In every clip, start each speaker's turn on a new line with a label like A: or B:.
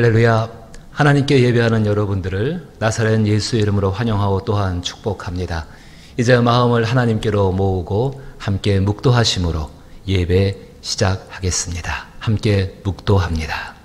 A: 할렐루야. 하나님께 예배하는 여러분들을 나사렛 예수의 이름으로 환영하고 또한 축복합니다. 이제 마음을 하나님께로 모으고 함께 묵도하심으로 예배 시작하겠습니다. 함께 묵도합니다.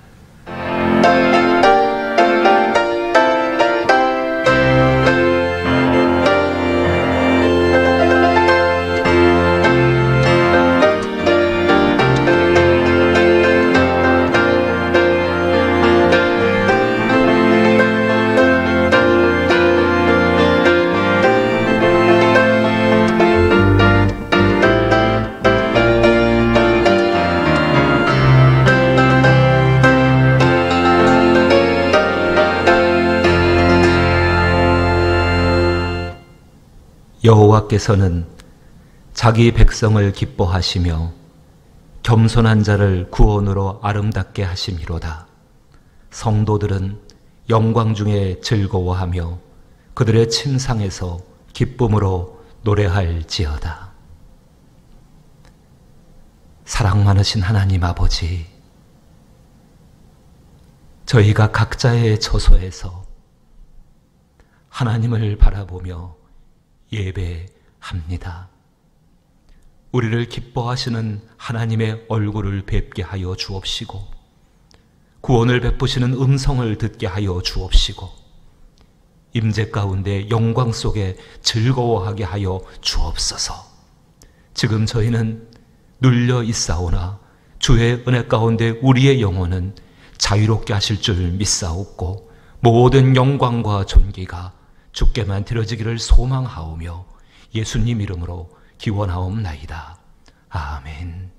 A: 여호와께서는 자기 백성을 기뻐하시며 겸손한 자를 구원으로 아름답게 하심이로다. 성도들은 영광 중에 즐거워하며 그들의 침상에서 기쁨으로 노래할지어다. 사랑 많으신 하나님 아버지, 저희가 각자의 처소에서 하나님을 바라보며 예배합니다. 우리를 기뻐하시는 하나님의 얼굴을 뵙게 하여 주옵시고 구원을 베푸시는 음성을 듣게 하여 주옵시고 임재 가운데 영광 속에 즐거워하게 하여 주옵소서. 지금 저희는 눌려 있사오나 주의 은혜 가운데 우리의 영혼은 자유롭게 하실 줄 믿사옵고 모든 영광과 존귀가 주께만 드려지기를 소망하오며 예수님 이름으로 기원하옵나이다. 아멘.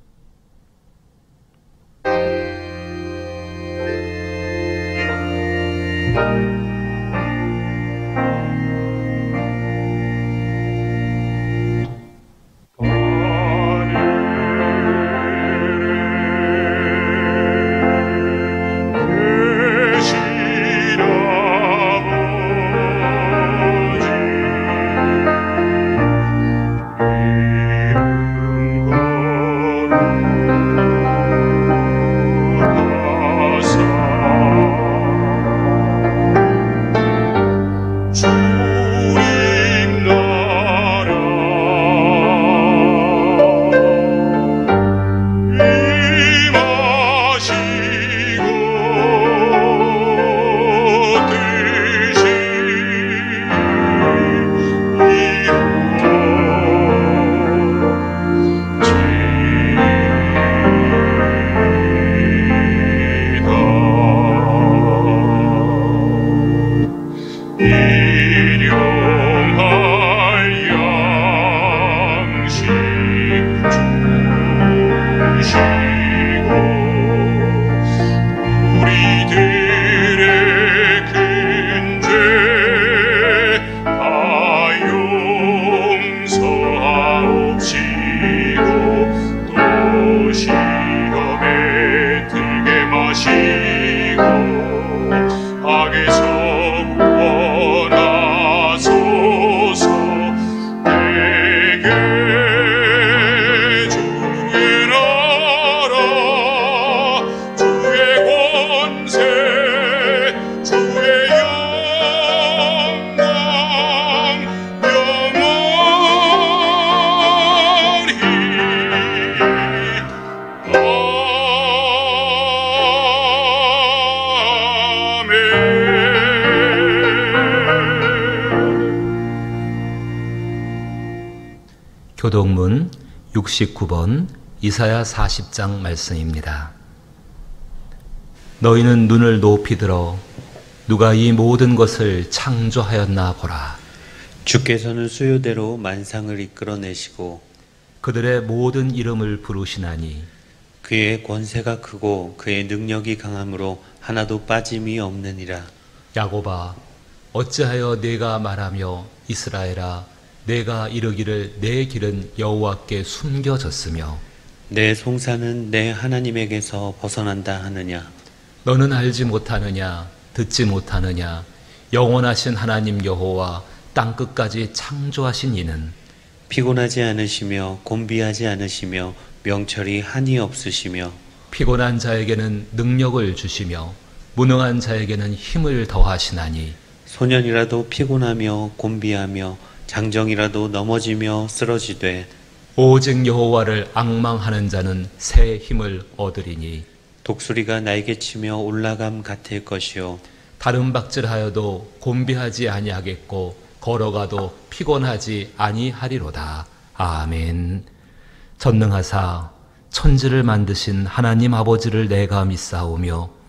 A: 교독문 69번 이사야 40장 말씀입니다. 너희는 눈을 높이 들어 누가 이 모든 것을 창조하였나 보라.
B: 주께서는 수요대로 만상을 이끌어내시고
A: 그들의 모든 이름을 부르시나니
B: 그의 권세가 크고 그의 능력이 강함으로 하나도 빠짐이 없느니라.
A: 야곱아, 어찌하여 내가 말하며 이스라엘아, 내가 이르기를 내 길은 여호와께 숨겨졌으며
B: 내 송사는 내 하나님에게서 벗어난다 하느냐.
A: 너는 알지 못하느냐, 듣지 못하느냐. 영원하신 하나님 여호와 땅끝까지 창조하신 이는
B: 피곤하지 않으시며 곤비하지 않으시며 명철이 한이 없으시며
A: 피곤한 자에게는 능력을 주시며 무능한 자에게는 힘을 더하시나니
B: 소년이라도 피곤하며 곤비하며 장정이라도 넘어지며 쓰러지되
A: 오직 여호와를 앙망하는 자는 새 힘을 얻으리니
B: 독수리가 날개치며 올라감 같을 것이요
A: 다른 박질하여도 곤비하지 아니하겠고 걸어가도 피곤하지 아니하리로다. 아멘. 전능하사 천지를 만드신 하나님 아버지를 내가 믿사오며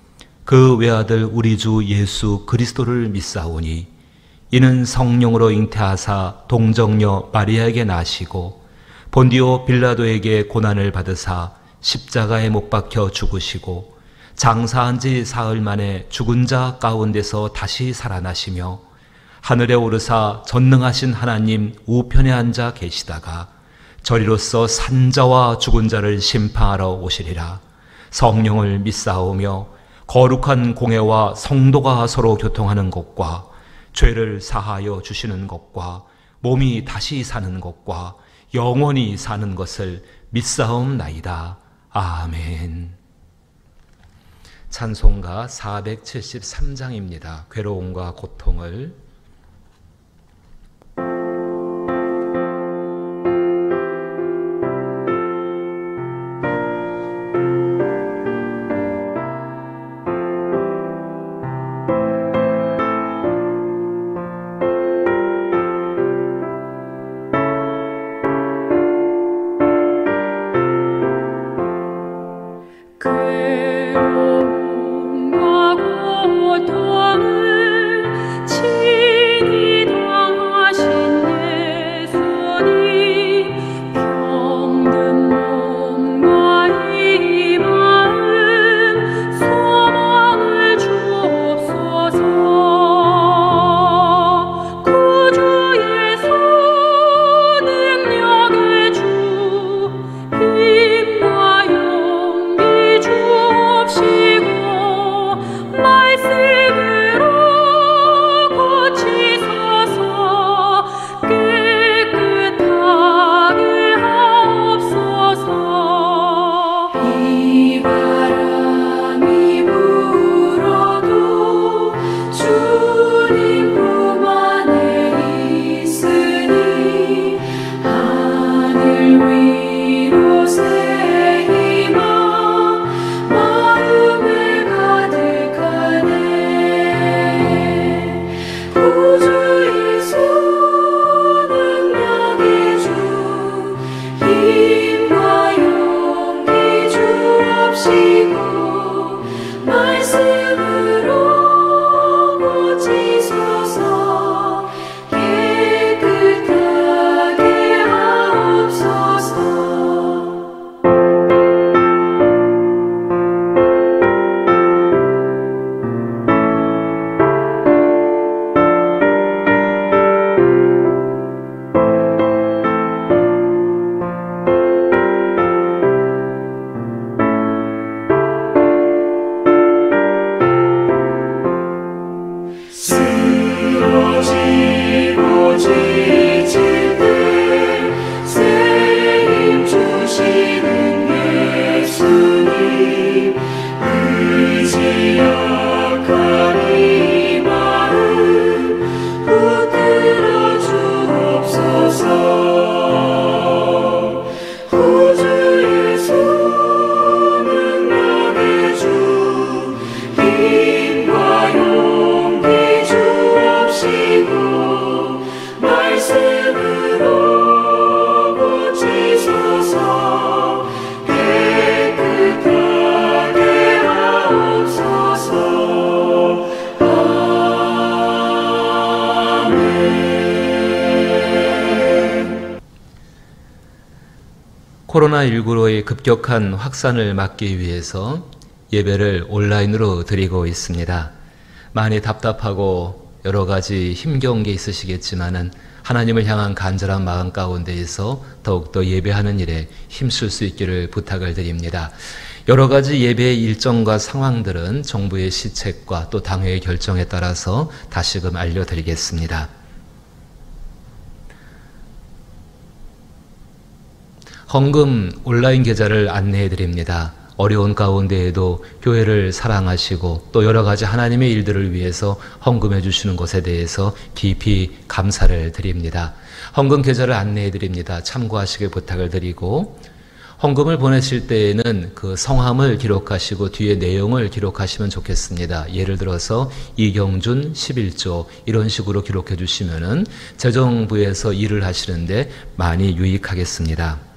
A: 그 외아들 우리 주 예수 그리스도를 믿사오니 이는 성령으로 잉태하사 동정녀 마리아에게 나시고 본디오 빌라도에게 고난을 받으사 십자가에 못 박혀 죽으시고 장사한 지 사흘 만에 죽은 자 가운데서 다시 살아나시며 하늘에 오르사 전능하신 하나님 우편에 앉아 계시다가 저리로서 산자와 죽은 자를 심판하러 오시리라. 성령을 믿사오며 거룩한 공회와 성도가 서로 교통하는 것과 죄를 사하여 주시는 것과 몸이 다시 사는 것과 영원히 사는 것을 믿사옵나이다. 아멘. 찬송가 473장입니다. 괴로움과 고통을. 코로나19로의 급격한 확산을 막기 위해서 예배를 온라인으로 드리고 있습니다. 많이 답답하고 여러 가지 힘겨운 게 있으시겠지만은 하나님을 향한 간절한 마음 가운데에서 더욱더 예배하는 일에 힘쓸 수 있기를 부탁을 드립니다. 여러 가지 예배의 일정과 상황들은 정부의 시책과 또 당회의 결정에 따라서 다시금 알려드리겠습니다. 헌금 온라인 계좌를 안내해 드립니다. 어려운 가운데에도 교회를 사랑하시고 또 여러 가지 하나님의 일들을 위해서 헌금해 주시는 것에 대해서 깊이 감사를 드립니다. 헌금 계좌를 안내해 드립니다. 참고하시길 부탁을 드리고, 헌금을 보내실 때에는 그 성함을 기록하시고 뒤에 내용을 기록하시면 좋겠습니다. 예를 들어서 이경준 11조 이런 식으로 기록해 주시면은 재정부에서 일을 하시는데 많이 유익하겠습니다.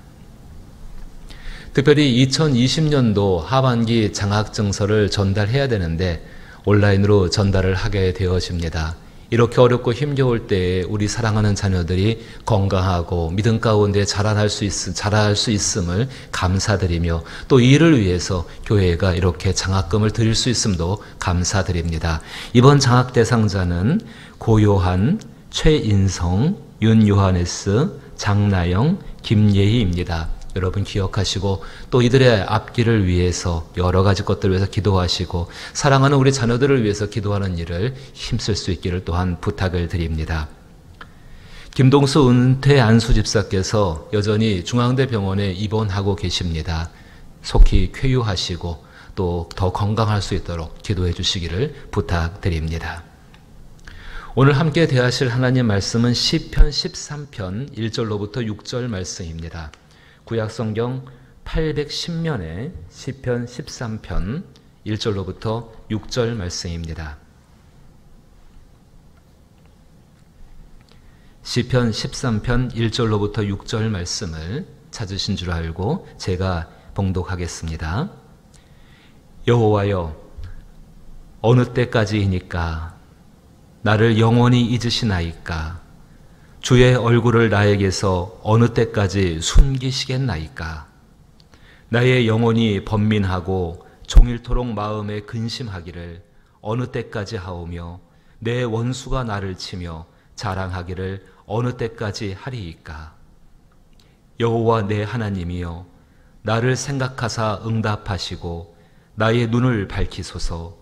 A: 특별히 2020년도 하반기 장학증서를 전달해야 되는데 온라인으로 전달을 하게 되어집니다. 이렇게 어렵고 힘겨울 때에 우리 사랑하는 자녀들이 건강하고 믿음 가운데 자랄 수 있음을 감사드리며 또 이를 위해서 교회가 이렇게 장학금을 드릴 수 있음도 감사드립니다. 이번 장학 대상자는 고요한, 최인성, 윤요하네스, 장나영, 김예희입니다. 여러분 기억하시고 또 이들의 앞길을 위해서 여러 가지 것들을 위해서 기도하시고 사랑하는 우리 자녀들을 위해서 기도하는 일을 힘쓸 수 있기를 또한 부탁을 드립니다. 김동수 은퇴 안수 집사께서 여전히 중앙대병원에 입원하고 계십니다. 속히 쾌유하시고 또 더 건강할 수 있도록 기도해 주시기를 부탁드립니다. 오늘 함께 대하실 하나님 말씀은 시편 13편 1절로부터 6절 말씀입니다. 구약성경 810면에 시편 13편 1절로부터 6절 말씀입니다. 시편 13편 1절로부터 6절 말씀을 찾으신 줄 알고 제가 봉독하겠습니다. 여호와여, 어느 때까지이니까 나를 영원히 잊으시나이까? 주의 얼굴을 나에게서 어느 때까지 숨기시겠나이까? 나의 영혼이 번민하고 종일토록 마음에 근심하기를 어느 때까지 하오며 내 원수가 나를 치며 자랑하기를 어느 때까지 하리이까? 여호와 내 하나님이여, 나를 생각하사 응답하시고 나의 눈을 밝히소서.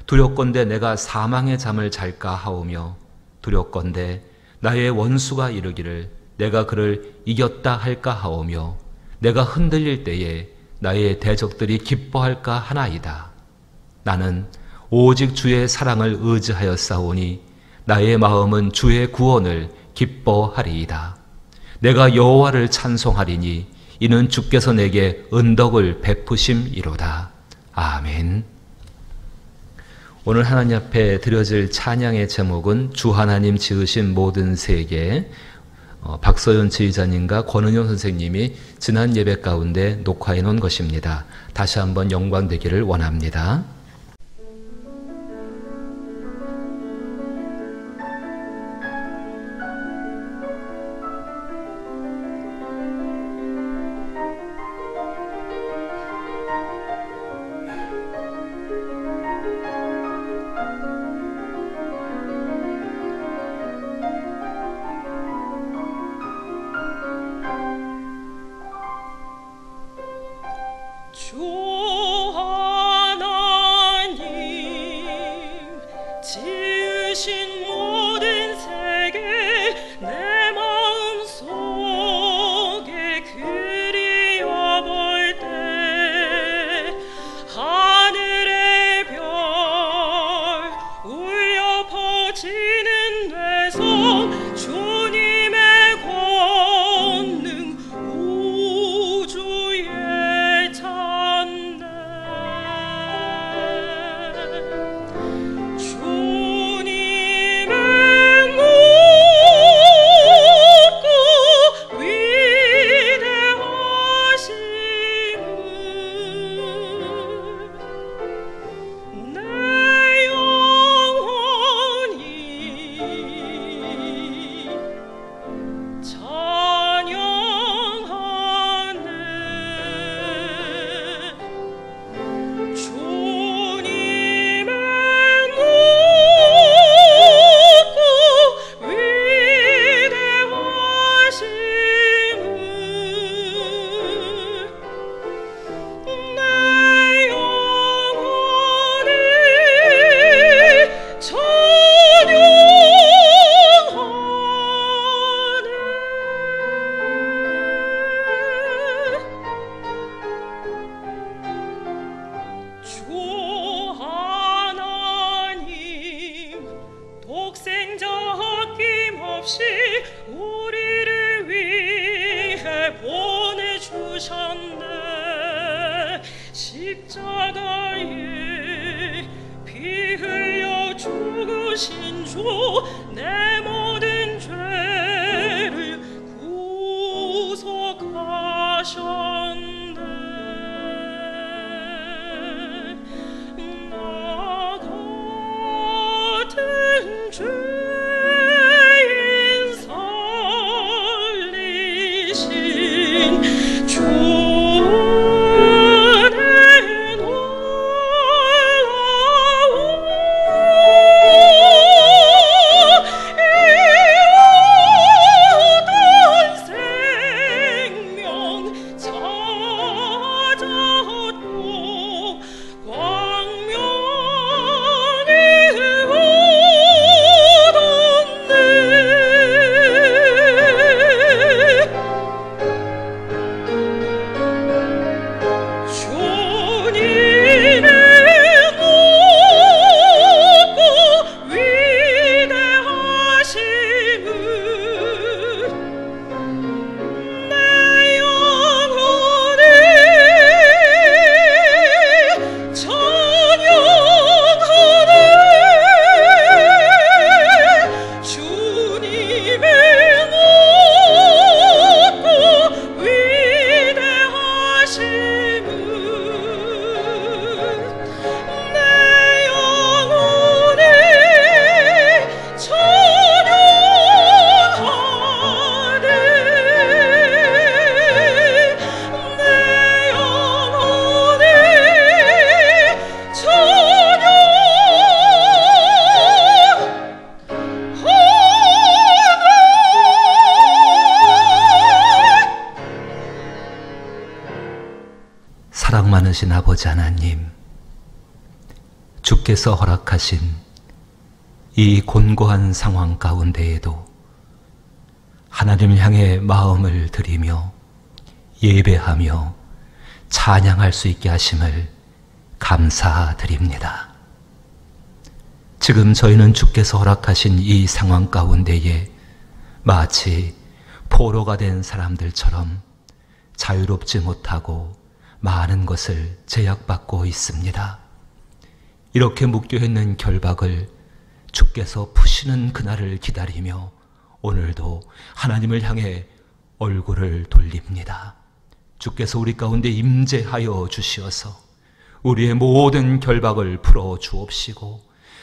A: 두렵건대 내가 사망의 잠을 잘까 하오며 두렵건대 나의 원수가 이르기를 내가 그를 이겼다 할까 하오며 내가 흔들릴 때에 나의 대적들이 기뻐할까 하나이다. 나는 오직 주의 사랑을 의지하였사오니 나의 마음은 주의 구원을 기뻐하리이다. 내가 여호와를 찬송하리니 이는 주께서 내게 은덕을 베푸심이로다. 아멘. 오늘 하나님 앞에 드려질 찬양의 제목은 주 하나님 지으신 모든 세계, 박서연 지휘자님과 권은영 선생님이 지난 예배 가운데 녹화해 놓은 것입니다. 다시 한번 영광되기를 원합니다.
C: 주 하나님 주께서 아낌없이 우리를 위해 보내주셨네. 십자가에 피 흘려 죽으신 주, 내 모든 죄를 구속하셨네. 나 같은 죄인 살리신 주,
A: 사랑 많으신 아버지 하나님, 주께서 허락하신 이 곤고한 상황 가운데에도 하나님을 향해 마음을 드리며 예배하며 찬양할 수 있게 하심을 감사드립니다. 지금 저희는 주께서 허락하신 이 상황 가운데에 마치 포로가 된 사람들처럼 자유롭지 못하고 많은 것을 제약받고 있습니다. 이렇게 묶여있는 결박을 주께서 푸시는 그날을 기다리며 오늘도 하나님을 향해 얼굴을 돌립니다. 주께서 우리 가운데 임재하여 주시어서 우리의 모든 결박을 풀어 주옵시고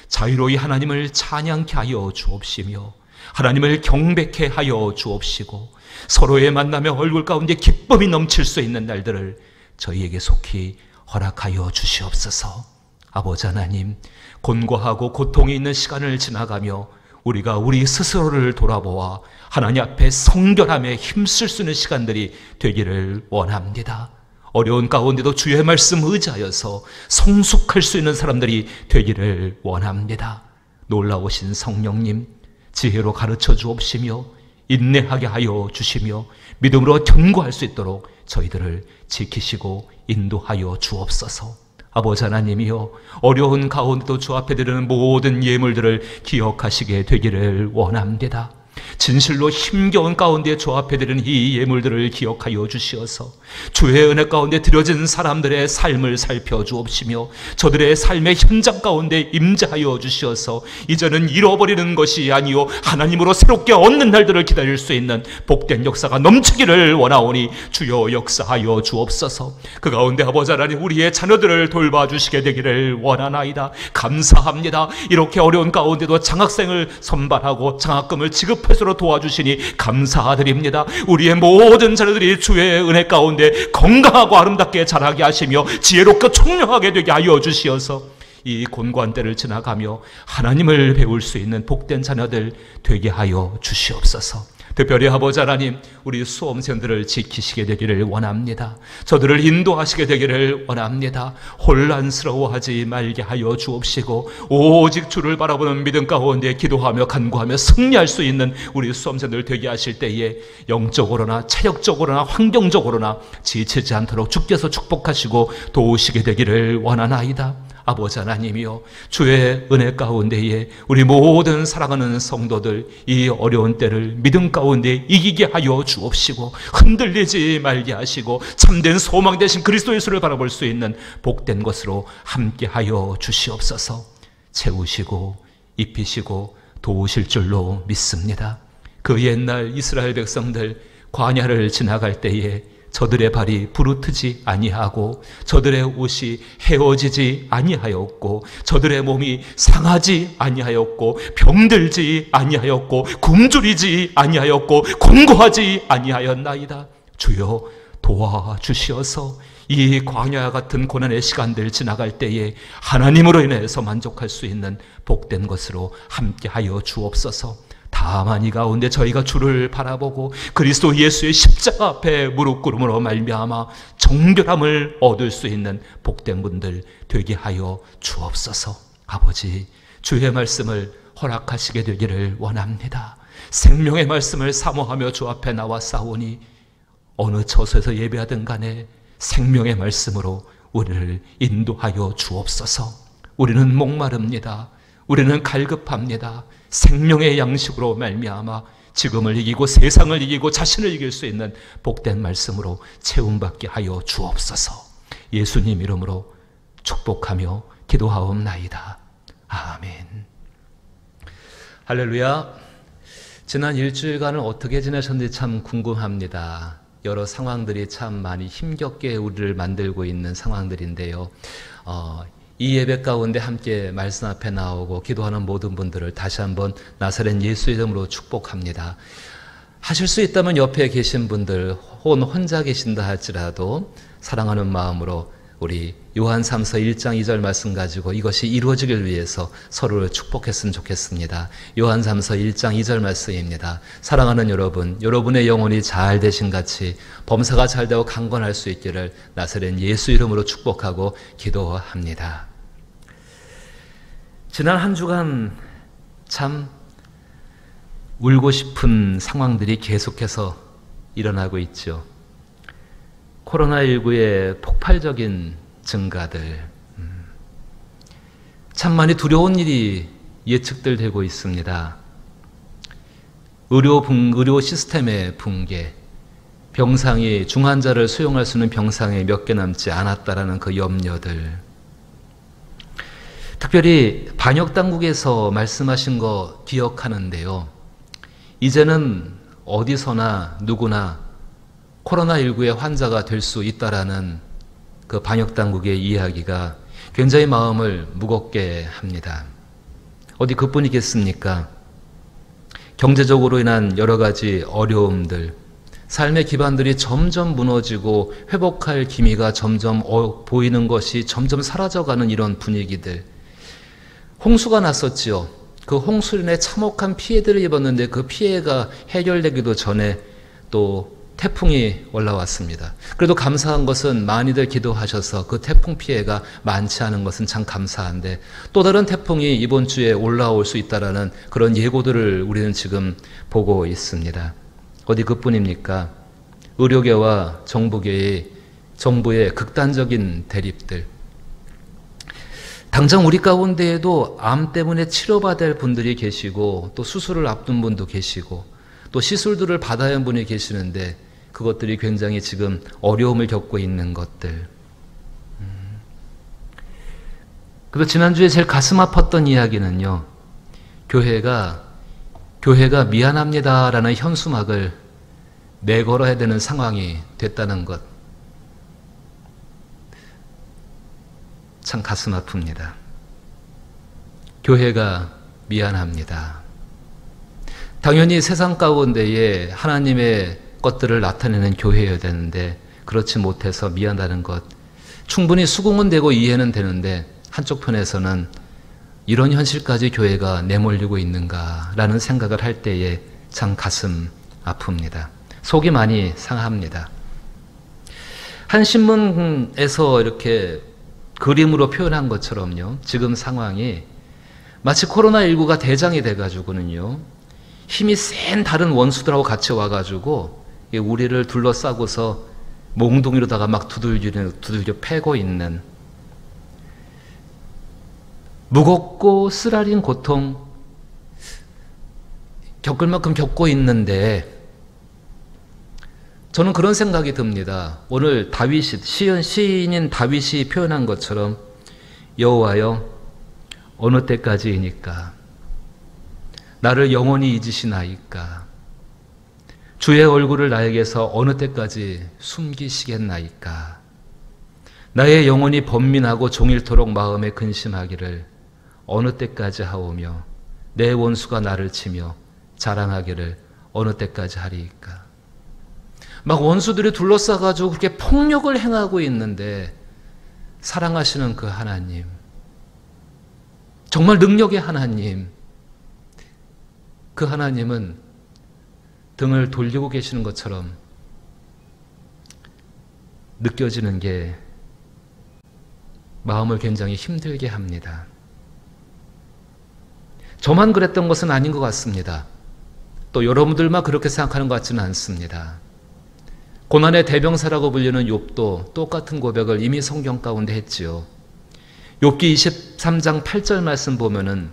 A: 자유로이 하나님을 찬양케 하여 주옵시며 하나님을 경배케 하여 주옵시고 서로의 만남에 얼굴 가운데 기쁨이 넘칠 수 있는 날들을 저희에게 속히 허락하여 주시옵소서. 아버지 하나님, 곤고하고 고통이 있는 시간을 지나가며 우리가 우리 스스로를 돌아보아 하나님 앞에 성결함에 힘쓸 수 있는 시간들이 되기를 원합니다. 어려운 가운데도 주의 말씀 의지하여서 성숙할 수 있는 사람들이 되기를 원합니다. 놀라우신 성령님, 지혜로 가르쳐 주옵시며 인내하게 하여 주시며 믿음으로 견고할 수 있도록 저희들을 지키시고 인도하여 주옵소서. 아버지 하나님이여, 어려운 가운데도 주 앞에 드리는 모든 예물들을 기억하시게 되기를 원합니다. 진실로 힘겨운 가운데 주 앞에 드리는 이 예물들을 기억하여 주시어서 주의 은혜 가운데 드려진 사람들의 삶을 살펴주옵시며 저들의 삶의 현장 가운데 임재하여 주시어서 이제는 잃어버리는 것이 아니요 하나님으로 새롭게 얻는 날들을 기다릴 수 있는 복된 역사가 넘치기를 원하오니 주여 역사하여 주옵소서. 그 가운데 아버지 하나님, 우리의 자녀들을 돌봐주시게 되기를 원하나이다. 감사합니다. 이렇게 어려운 가운데도 장학생을 선발하고 장학금을 지급해서로 도와주시니 감사드립니다. 우리의 모든 자녀들이 주의 은혜 가운데 건강하고 아름답게 자라게 하시며 지혜롭고 총명하게 되게 하여 주시어서 이 곤고한 때를 지나가며 하나님을 배울 수 있는 복된 자녀들 되게 하여 주시옵소서. 특별히 아버지 하나님, 우리 수험생들을 지키시게 되기를 원합니다. 저들을 인도하시게 되기를 원합니다. 혼란스러워하지 말게 하여 주옵시고 오직 주를 바라보는 믿음 가운데 기도하며 간구하며 승리할 수 있는 우리 수험생들 되게 하실 때에 영적으로나 체력적으로나 환경적으로나 지치지 않도록 주께서 축복하시고 도우시게 되기를 원하나이다. 아버지 하나님이여, 주의 은혜 가운데에 우리 모든 사랑하는 성도들 이 어려운 때를 믿음 가운데 이기게 하여 주옵시고, 흔들리지 말게 하시고 참된 소망 되신 그리스도 예수를 바라볼 수 있는 복된 것으로 함께 하여 주시옵소서. 채우시고 입히시고 도우실 줄로 믿습니다. 그 옛날 이스라엘 백성들 광야를 지나갈 때에 저들의 발이 부르트지 아니하고 저들의 옷이 헤어지지 아니하였고 저들의 몸이 상하지 아니하였고 병들지 아니하였고 굶주리지 아니하였고 공고하지 아니하였나이다. 주여 도와주시어서 이 광야와 같은 고난의 시간들 지나갈 때에 하나님으로 인해서 만족할 수 있는 복된 것으로 함께하여 주옵소서. 다만 이 가운데 저희가 주를 바라보고 그리스도 예수의 십자가 앞에 무릎 꿇음으로 말미암아 정결함을 얻을 수 있는 복된 분들 되게 하여 주옵소서. 아버지, 주의 말씀을 허락하시게 되기를 원합니다. 생명의 말씀을 사모하며 주 앞에 나와 싸우니 어느 처소에서 예배하든 간에 생명의 말씀으로 우리를 인도하여 주옵소서. 우리는 목마릅니다. 우리는 갈급합니다. 생명의 양식으로 말미암아 지금을 이기고 세상을 이기고 자신을 이길 수 있는 복된 말씀으로 채움받게 하여 주옵소서. 예수님 이름으로 축복하며 기도하옵나이다. 아멘. 할렐루야. 지난 일주일간을 어떻게 지내셨는지 참 궁금합니다. 여러 상황들이 참 많이 힘겹게 우리를 만들고 있는 상황들인데요. 이 예배 가운데 함께 말씀 앞에 나오고 기도하는 모든 분들을 다시 한번 나사렛 예수 이름으로 축복합니다. 하실 수 있다면 옆에 계신 분들 혹은 혼자 계신다 할지라도 사랑하는 마음으로 우리 요한삼서 1장 2절 말씀 가지고 이것이 이루어지길 위해서 서로를 축복했으면 좋겠습니다. 요한삼서 1장 2절 말씀입니다. 사랑하는 여러분, 여러분의 영혼이 잘 되신 같이 범사가 잘 되고 강건할 수 있기를 나사렛 예수 이름으로 축복하고 기도합니다. 지난 한 주간 참 울고 싶은 상황들이 계속해서 일어나고 있죠. 코로나19의 폭발적인 증가들, 참 많이 두려운 일이 예측들 되고 있습니다. 의료 시스템의 붕괴, 병상이 중환자를 수용할 수 있는 병상이 몇 개 남지 않았다라는 그 염려들, 특별히 방역당국에서 말씀하신 거 기억하는데요. 이제는 어디서나 누구나 코로나19의 환자가 될 수 있다라는 그 방역당국의 이야기가 굉장히 마음을 무겁게 합니다. 어디 그뿐이겠습니까? 경제적으로 인한 여러 가지 어려움들, 삶의 기반들이 점점 무너지고 회복할 기미가 점점 보이는 것이 점점 사라져가는 이런 분위기들. 홍수가 났었지요. 그 홍수로 인해 참혹한 피해들을 입었는데 그 피해가 해결되기도 전에 또 태풍이 올라왔습니다. 그래도 감사한 것은 많이들 기도하셔서 그 태풍 피해가 많지 않은 것은 참 감사한데 또 다른 태풍이 이번 주에 올라올 수 있다라는 그런 예고들을 우리는 지금 보고 있습니다. 어디 그뿐입니까? 의료계와 정부의 극단적인 대립들. 당장 우리 가운데에도 암 때문에 치료받아야 할 분들이 계시고 또 수술을 앞둔 분도 계시고 또 시술들을 받아야 하는 분이 계시는데 그것들이 굉장히 지금 어려움을 겪고 있는 것들. 그래서 지난주에 제일 가슴 아팠던 이야기는요. 교회가 미안합니다라는 현수막을 내걸어야 되는 상황이 됐다는 것. 참 가슴 아픕니다. 교회가 미안합니다. 당연히 세상 가운데에 하나님의 것들을 나타내는 교회여야 되는데 그렇지 못해서 미안하다는 것. 충분히 수긍은 되고 이해는 되는데 한쪽 편에서는 이런 현실까지 교회가 내몰리고 있는가라는 생각을 할 때에 참 가슴 아픕니다. 속이 많이 상합니다. 한 신문에서 이렇게 그림으로 표현한 것처럼요. 지금 상황이 마치 코로나19가 대장이 돼가지고는요. 힘이 센 다른 원수들하고 같이 와가지고 우리를 둘러싸고서 몽둥이로다가 막 두들겨 패고 있는 무겁고 쓰라린 고통 겪을 만큼 겪고 있는데 저는 그런 생각이 듭니다. 오늘 시인인 다윗이 표현한 것처럼 여호와여 어느 때까지이니까 나를 영원히 잊으시나이까 주의 얼굴을 나에게서 어느 때까지 숨기시겠나이까 나의 영혼이 번민하고 종일토록 마음에 근심하기를 어느 때까지 하오며 내 원수가 나를 치며 자랑하기를 어느 때까지 하리이까. 막 원수들이 둘러싸가지고 그렇게 폭력을 행하고 있는데 사랑하시는 그 하나님, 정말 능력의 하나님, 그 하나님은 등을 돌리고 계시는 것처럼 느껴지는 게 마음을 굉장히 힘들게 합니다. 저만 그랬던 것은 아닌 것 같습니다. 또 여러분들만 그렇게 생각하는 것 같지는 않습니다. 고난의 대명사라고 불리는 욥도 똑같은 고백을 이미 성경 가운데 했지요. 욥기 23장 8절 말씀 보면은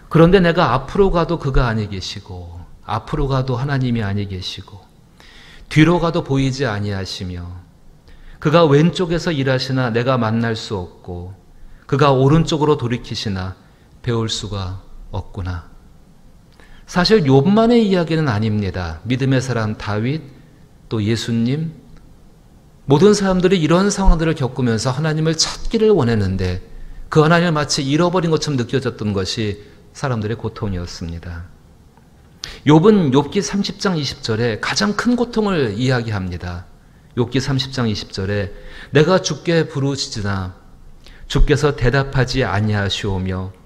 A: 그런데 내가 앞으로 가도 그가 아니 계시고 앞으로 가도 하나님이 아니 계시고 뒤로 가도 보이지 아니하시며 그가 왼쪽에서 일하시나 내가 만날 수 없고 그가 오른쪽으로 돌이키시나 배울 수가 없구나. 사실 욥만의 이야기는 아닙니다. 믿음의 사람 다윗, 또 예수님, 모든 사람들이 이런 상황들을 겪으면서 하나님을 찾기를 원했는데 그 하나님을 마치 잃어버린 것처럼 느껴졌던 것이 사람들의 고통이었습니다. 욥은 욥기 30장 20절에 가장 큰 고통을 이야기합니다. 욥기 30장 20절에 내가 주께 부르짖으나 주께서 대답하지 아니하시오며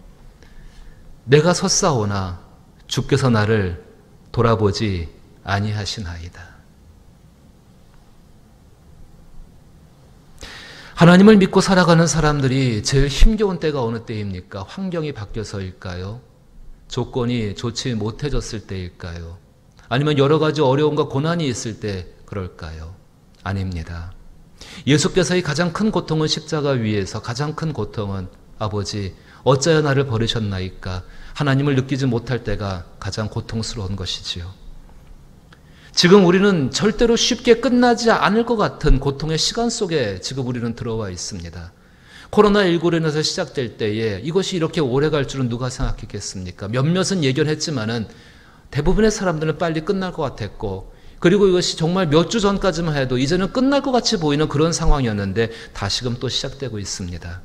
A: 내가 섰사오나 주께서 나를 돌아보지 아니하시나이다. 하나님을 믿고 살아가는 사람들이 제일 힘겨운 때가 어느 때입니까? 환경이 바뀌어서일까요? 조건이 좋지 못해졌을 때일까요? 아니면 여러 가지 어려움과 고난이 있을 때 그럴까요? 아닙니다. 예수께서의 가장 큰 고통은 십자가 위에서 가장 큰 고통은 아버지 어찌하여 나를 버리셨나이까 하나님을 느끼지 못할 때가 가장 고통스러운 것이지요. 지금 우리는 절대로 쉽게 끝나지 않을 것 같은 고통의 시간 속에 지금 우리는 들어와 있습니다. 코로나19로 인해서 시작될 때에 이것이 이렇게 오래 갈 줄은 누가 생각했겠습니까? 몇몇은 예견했지만은 대부분의 사람들은 빨리 끝날 것 같았고 그리고 이것이 정말 몇 주 전까지만 해도 이제는 끝날 것 같이 보이는 그런 상황이었는데 다시금 또 시작되고 있습니다.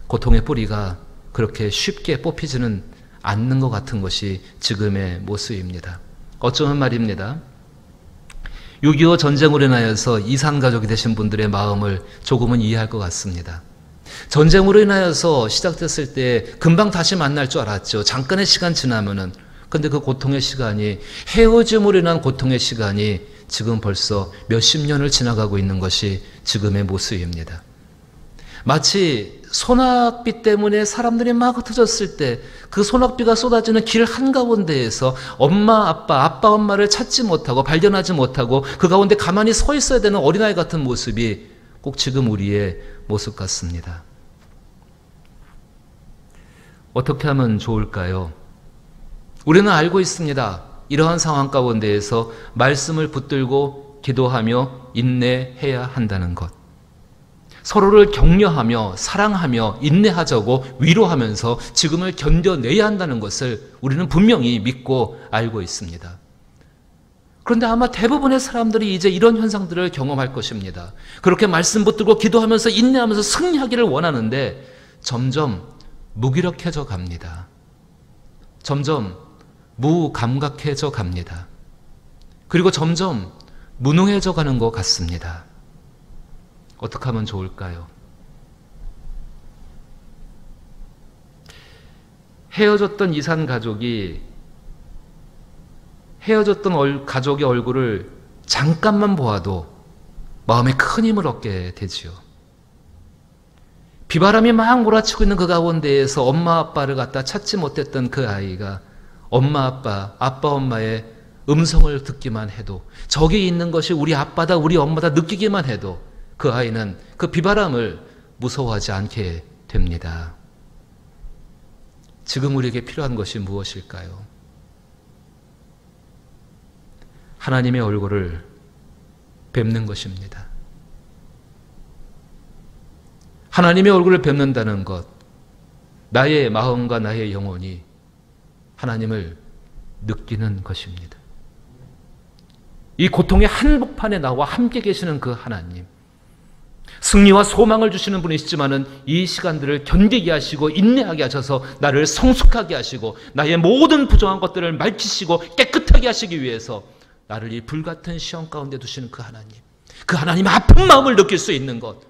A: 고통의 뿌리가 그렇게 쉽게 뽑히지는 않는 것 같은 것이 지금의 모습입니다. 어쩌면 말입니다. 6.25 전쟁으로 인하여서 이산가족이 되신 분들의 마음을 조금은 이해할 것 같습니다. 전쟁으로 인하여서 시작됐을 때 금방 다시 만날 줄 알았죠. 잠깐의 시간 지나면은. 근데 그 고통의 시간이 헤어짐으로 인한 고통의 시간이 지금 벌써 몇십 년을 지나가고 있는 것이 지금의 모습입니다. 마치 소낙비 때문에 사람들이 막 흩어졌을 때 그 소낙비가 쏟아지는 길 한가운데에서 엄마, 아빠, 엄마를 찾지 못하고 발견하지 못하고 그 가운데 가만히 서 있어야 되는 어린아이 같은 모습이 꼭 지금 우리의 모습 같습니다. 어떻게 하면 좋을까요? 우리는 알고 있습니다. 이러한 상황 가운데에서 말씀을 붙들고 기도하며 인내해야 한다는 것. 서로를 격려하며 사랑하며 인내하자고 위로하면서 지금을 견뎌내야 한다는 것을 우리는 분명히 믿고 알고 있습니다. 그런데 아마 대부분의 사람들이 이제 이런 현상들을 경험할 것입니다. 그렇게 말씀 붙들고 기도하면서 인내하면서 승리하기를 원하는데 점점 무기력해져 갑니다. 점점 무감각해져 갑니다. 그리고 점점 무능해져 가는 것 같습니다. 어떻게 하면 좋을까요? 헤어졌던 이산 가족이 헤어졌던 가족의 얼굴을 잠깐만 보아도 마음에 큰 힘을 얻게 되지요. 비바람이 막 몰아치고 있는 그 가운데에서 엄마 아빠를 갖다 찾지 못했던 그 아이가 엄마 아빠, 엄마의 음성을 듣기만 해도 저기 있는 것이 우리 아빠다 우리 엄마다 느끼기만 해도 그 아이는 그 비바람을 무서워하지 않게 됩니다. 지금 우리에게 필요한 것이 무엇일까요? 하나님의 얼굴을 뵙는 것입니다. 하나님의 얼굴을 뵙는다는 것, 나의 마음과 나의 영혼이 하나님을 느끼는 것입니다. 이 고통의 한복판에 나와 함께 계시는 그 하나님, 승리와 소망을 주시는 분이시지만은 이 시간들을 견디게 하시고 인내하게 하셔서 나를 성숙하게 하시고 나의 모든 부정한 것들을 맑히시고 깨끗하게 하시기 위해서 나를 이 불같은 시험 가운데 두시는 그 하나님의 아픈 마음을 느낄 수 있는 것,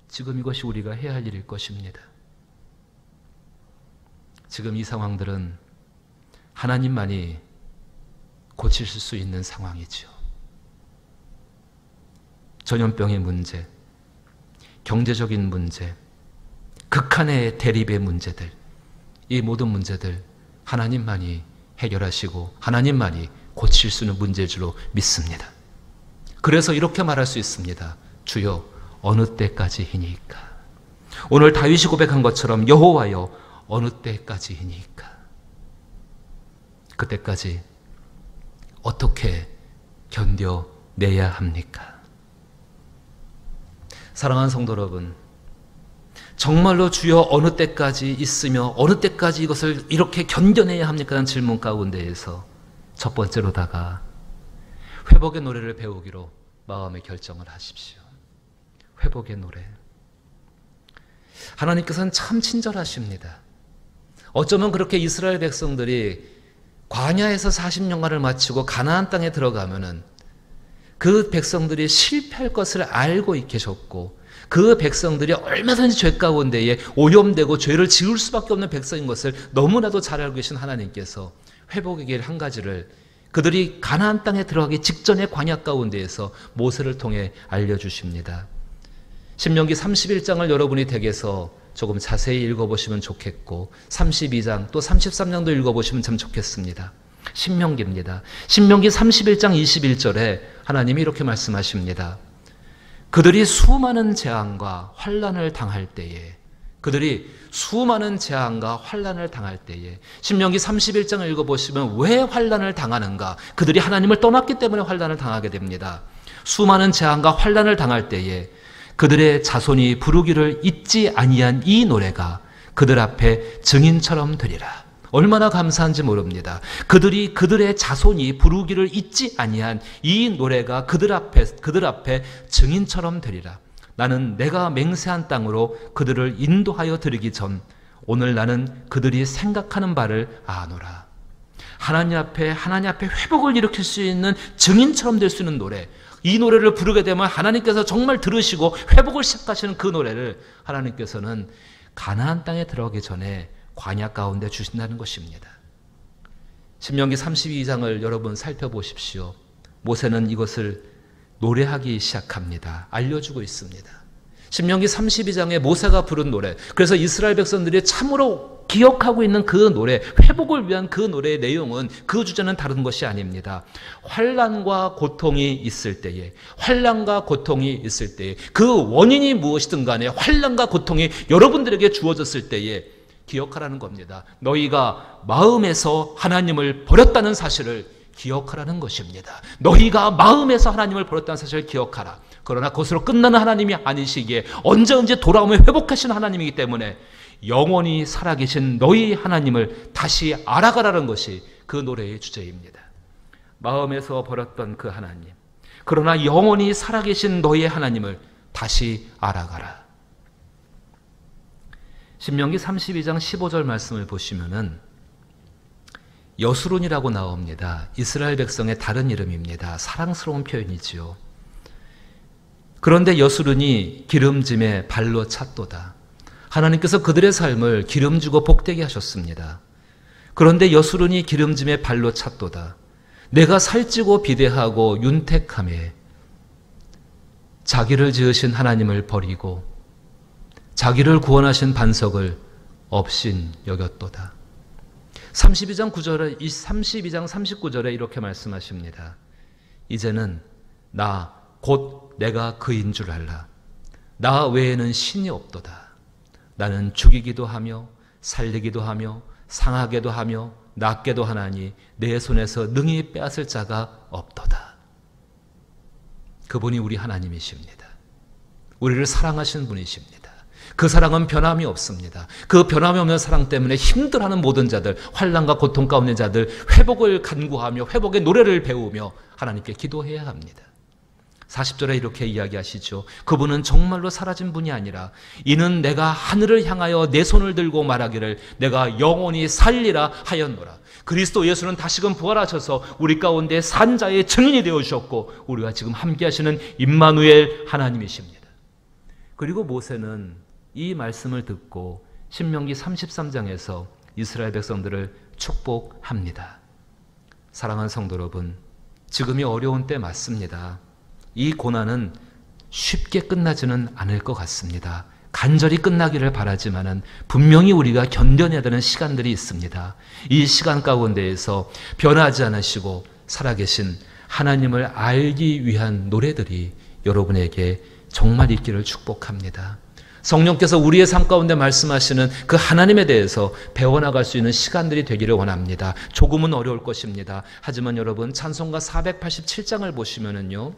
A: 지금 이것이 우리가 해야 할 일일 것입니다. 지금 이 상황들은 하나님만이 고치실 수 있는 상황이죠. 전염병의 문제, 경제적인 문제, 극한의 대립의 문제들, 이 모든 문제들 하나님만이 해결하시고 하나님만이 고칠 수 있는 문제일 줄로 믿습니다. 그래서 이렇게 말할 수 있습니다. 주여 어느 때까지이니까. 오늘 다윗이 고백한 것처럼 여호와여 어느 때까지이니까. 그때까지 어떻게 견뎌내야 합니까? 사랑하는 성도 여러분, 정말로 주여 어느 때까지 있으며 어느 때까지 이것을 이렇게 견뎌내야 합니까? 라는 질문 가운데에서 첫 번째로다가 회복의 노래를 배우기로 마음의 결정을 하십시오. 회복의 노래. 하나님께서는 참 친절하십니다. 어쩌면 그렇게 이스라엘 백성들이 광야에서 40년간을 마치고 가나안 땅에 들어가면은 그 백성들이 실패할 것을 알고 계셨고 그 백성들이 얼마든지 죄 가운데에 오염되고 죄를 지을 수밖에 없는 백성인 것을 너무나도 잘 알고 계신 하나님께서 회복의 길 한 가지를 그들이 가나안 땅에 들어가기 직전의 광야 가운데에서 모세를 통해 알려주십니다. 신명기 31장을 여러분이 댁에서 조금 자세히 읽어보시면 좋겠고 32장 또 33장도 읽어보시면 참 좋겠습니다. 신명기입니다. 신명기 31장 21절에 하나님이 이렇게 말씀하십니다. 그들이 수많은 재앙과 환난을 당할 때에 신명기 31장을 읽어보시면 왜 환난을 당하는가? 그들이 하나님을 떠났기 때문에 환난을 당하게 됩니다. 수많은 재앙과 환난을 당할 때에 그들의 자손이 부르기를 잊지 아니한 이 노래가 그들 앞에 증인처럼 되리라. 얼마나 감사한지 모릅니다. 그들의 자손이 부르기를 잊지 아니한 이 노래가 그들 앞에 증인처럼 되리라. 나는 내가 맹세한 땅으로 그들을 인도하여 드리기 전 오늘 나는 그들이 생각하는 바를 아노라. 하나님 앞에 회복을 일으킬 수 있는 증인처럼 될 수 있는 노래, 이 노래를 부르게 되면 하나님께서 정말 들으시고 회복을 시작하시는 그 노래를 하나님께서는 가나안 땅에 들어가기 전에 광야 가운데 주신다는 것입니다. 신명기 32장을 여러분 살펴보십시오. 모세는 이것을 노래하기 시작합니다. 알려주고 있습니다. 신명기 32장에 모세가 부른 노래, 그래서 이스라엘 백성들이 참으로 기억하고 있는 그 노래, 회복을 위한 그 노래의 내용은 그 주제는 다른 것이 아닙니다. 환난과 고통이 있을 때에 그 원인이 무엇이든 간에 환난과 고통이 여러분들에게 주어졌을 때에 기억하라는 겁니다. 너희가 마음에서 하나님을 버렸다는 사실을 기억하라는 것입니다. 너희가 마음에서 하나님을 버렸다는 사실을 기억하라. 그러나 그것으로 끝나는 하나님이 아니시기에 언제 돌아오면 회복하시는 하나님이기 때문에 영원히 살아계신 너희 하나님을 다시 알아가라는 것이 그 노래의 주제입니다. 마음에서 버렸던 그 하나님, 그러나 영원히 살아계신 너희 하나님을 다시 알아가라. 신명기 32장 15절 말씀을 보시면은 여수론이라고 나옵니다. 이스라엘 백성의 다른 이름입니다. 사랑스러운 표현이지요. 그런데 여수론이 기름짐에 발로 찼도다. 하나님께서 그들의 삶을 기름주고 복되게 하셨습니다. 그런데 여수론이 기름짐에 발로 찼도다. 내가 살찌고 비대하고 윤택함에 자기를 지으신 하나님을 버리고 자기를 구원하신 반석을 업신 여겼도다. 32장 39절에 이렇게 말씀하십니다. 이제는 나 곧 내가 그인 줄 알라. 나 외에는 신이 없도다. 나는 죽이기도 하며 살리기도 하며 상하게도 하며 낫게도 하나니 내 손에서 능히 빼앗을 자가 없도다. 그분이 우리 하나님이십니다. 우리를 사랑하시는 분이십니다. 그 사랑은 변함이 없습니다. 그 변함이 없는 사랑 때문에 힘들어하는 모든 자들, 환난과 고통 가운데 있는 자들, 회복을 간구하며 회복의 노래를 배우며 하나님께 기도해야 합니다. 40절에 이렇게 이야기하시죠. 그분은 정말로 사라진 분이 아니라 이는 내가 하늘을 향하여 내 손을 들고 말하기를 내가 영원히 살리라 하였노라. 그리스도 예수는 다시금 부활하셔서 우리 가운데 산자의 증인이 되어주셨고 우리와 지금 함께 하시는 임마누엘 하나님이십니다. 그리고 모세는 이 말씀을 듣고 신명기 33장에서 이스라엘 백성들을 축복합니다. 사랑하는 성도 여러분, 지금이 어려운 때 맞습니다. 이 고난은 쉽게 끝나지는 않을 것 같습니다. 간절히 끝나기를 바라지만은 분명히 우리가 견뎌내야 되는 시간들이 있습니다. 이 시간 가운데에서 변하지 않으시고 살아계신 하나님을 알기 위한 노래들이 여러분에게 정말 있기를 축복합니다. 성령께서 우리의 삶 가운데 말씀하시는 그 하나님에 대해서 배워나갈 수 있는 시간들이 되기를 원합니다. 조금은 어려울 것입니다. 하지만 여러분 찬송가 487장을 보시면은요,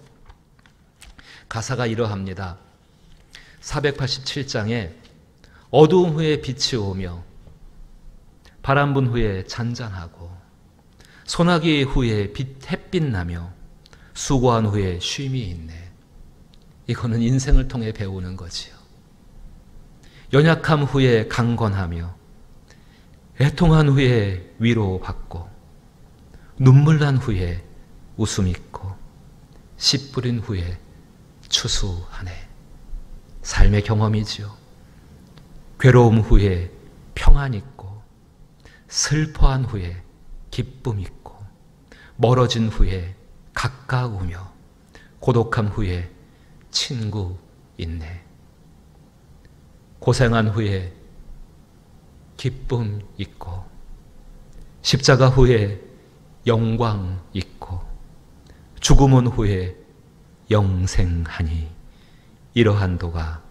A: 가사가 이러합니다. 487장에 어두움 후에 빛이 오며 바람 분 후에 잔잔하고 소나기 후에 햇빛 나며 수고한 후에 쉼이 있네. 이거는 인생을 통해 배우는 거지요. 연약함 후에 강건하며 애통한 후에 위로받고 눈물 난 후에 웃음 있고 씨 뿌린 후에 추수하네. 삶의 경험이지요. 괴로움 후에 평안 있고 슬퍼한 후에 기쁨 있고 멀어진 후에 가까우며 고독함 후에 친구 있네. 고생한 후에 기쁨 있고 십자가 후에 영광 있고 죽음은 후에 영생하니 이러한 도가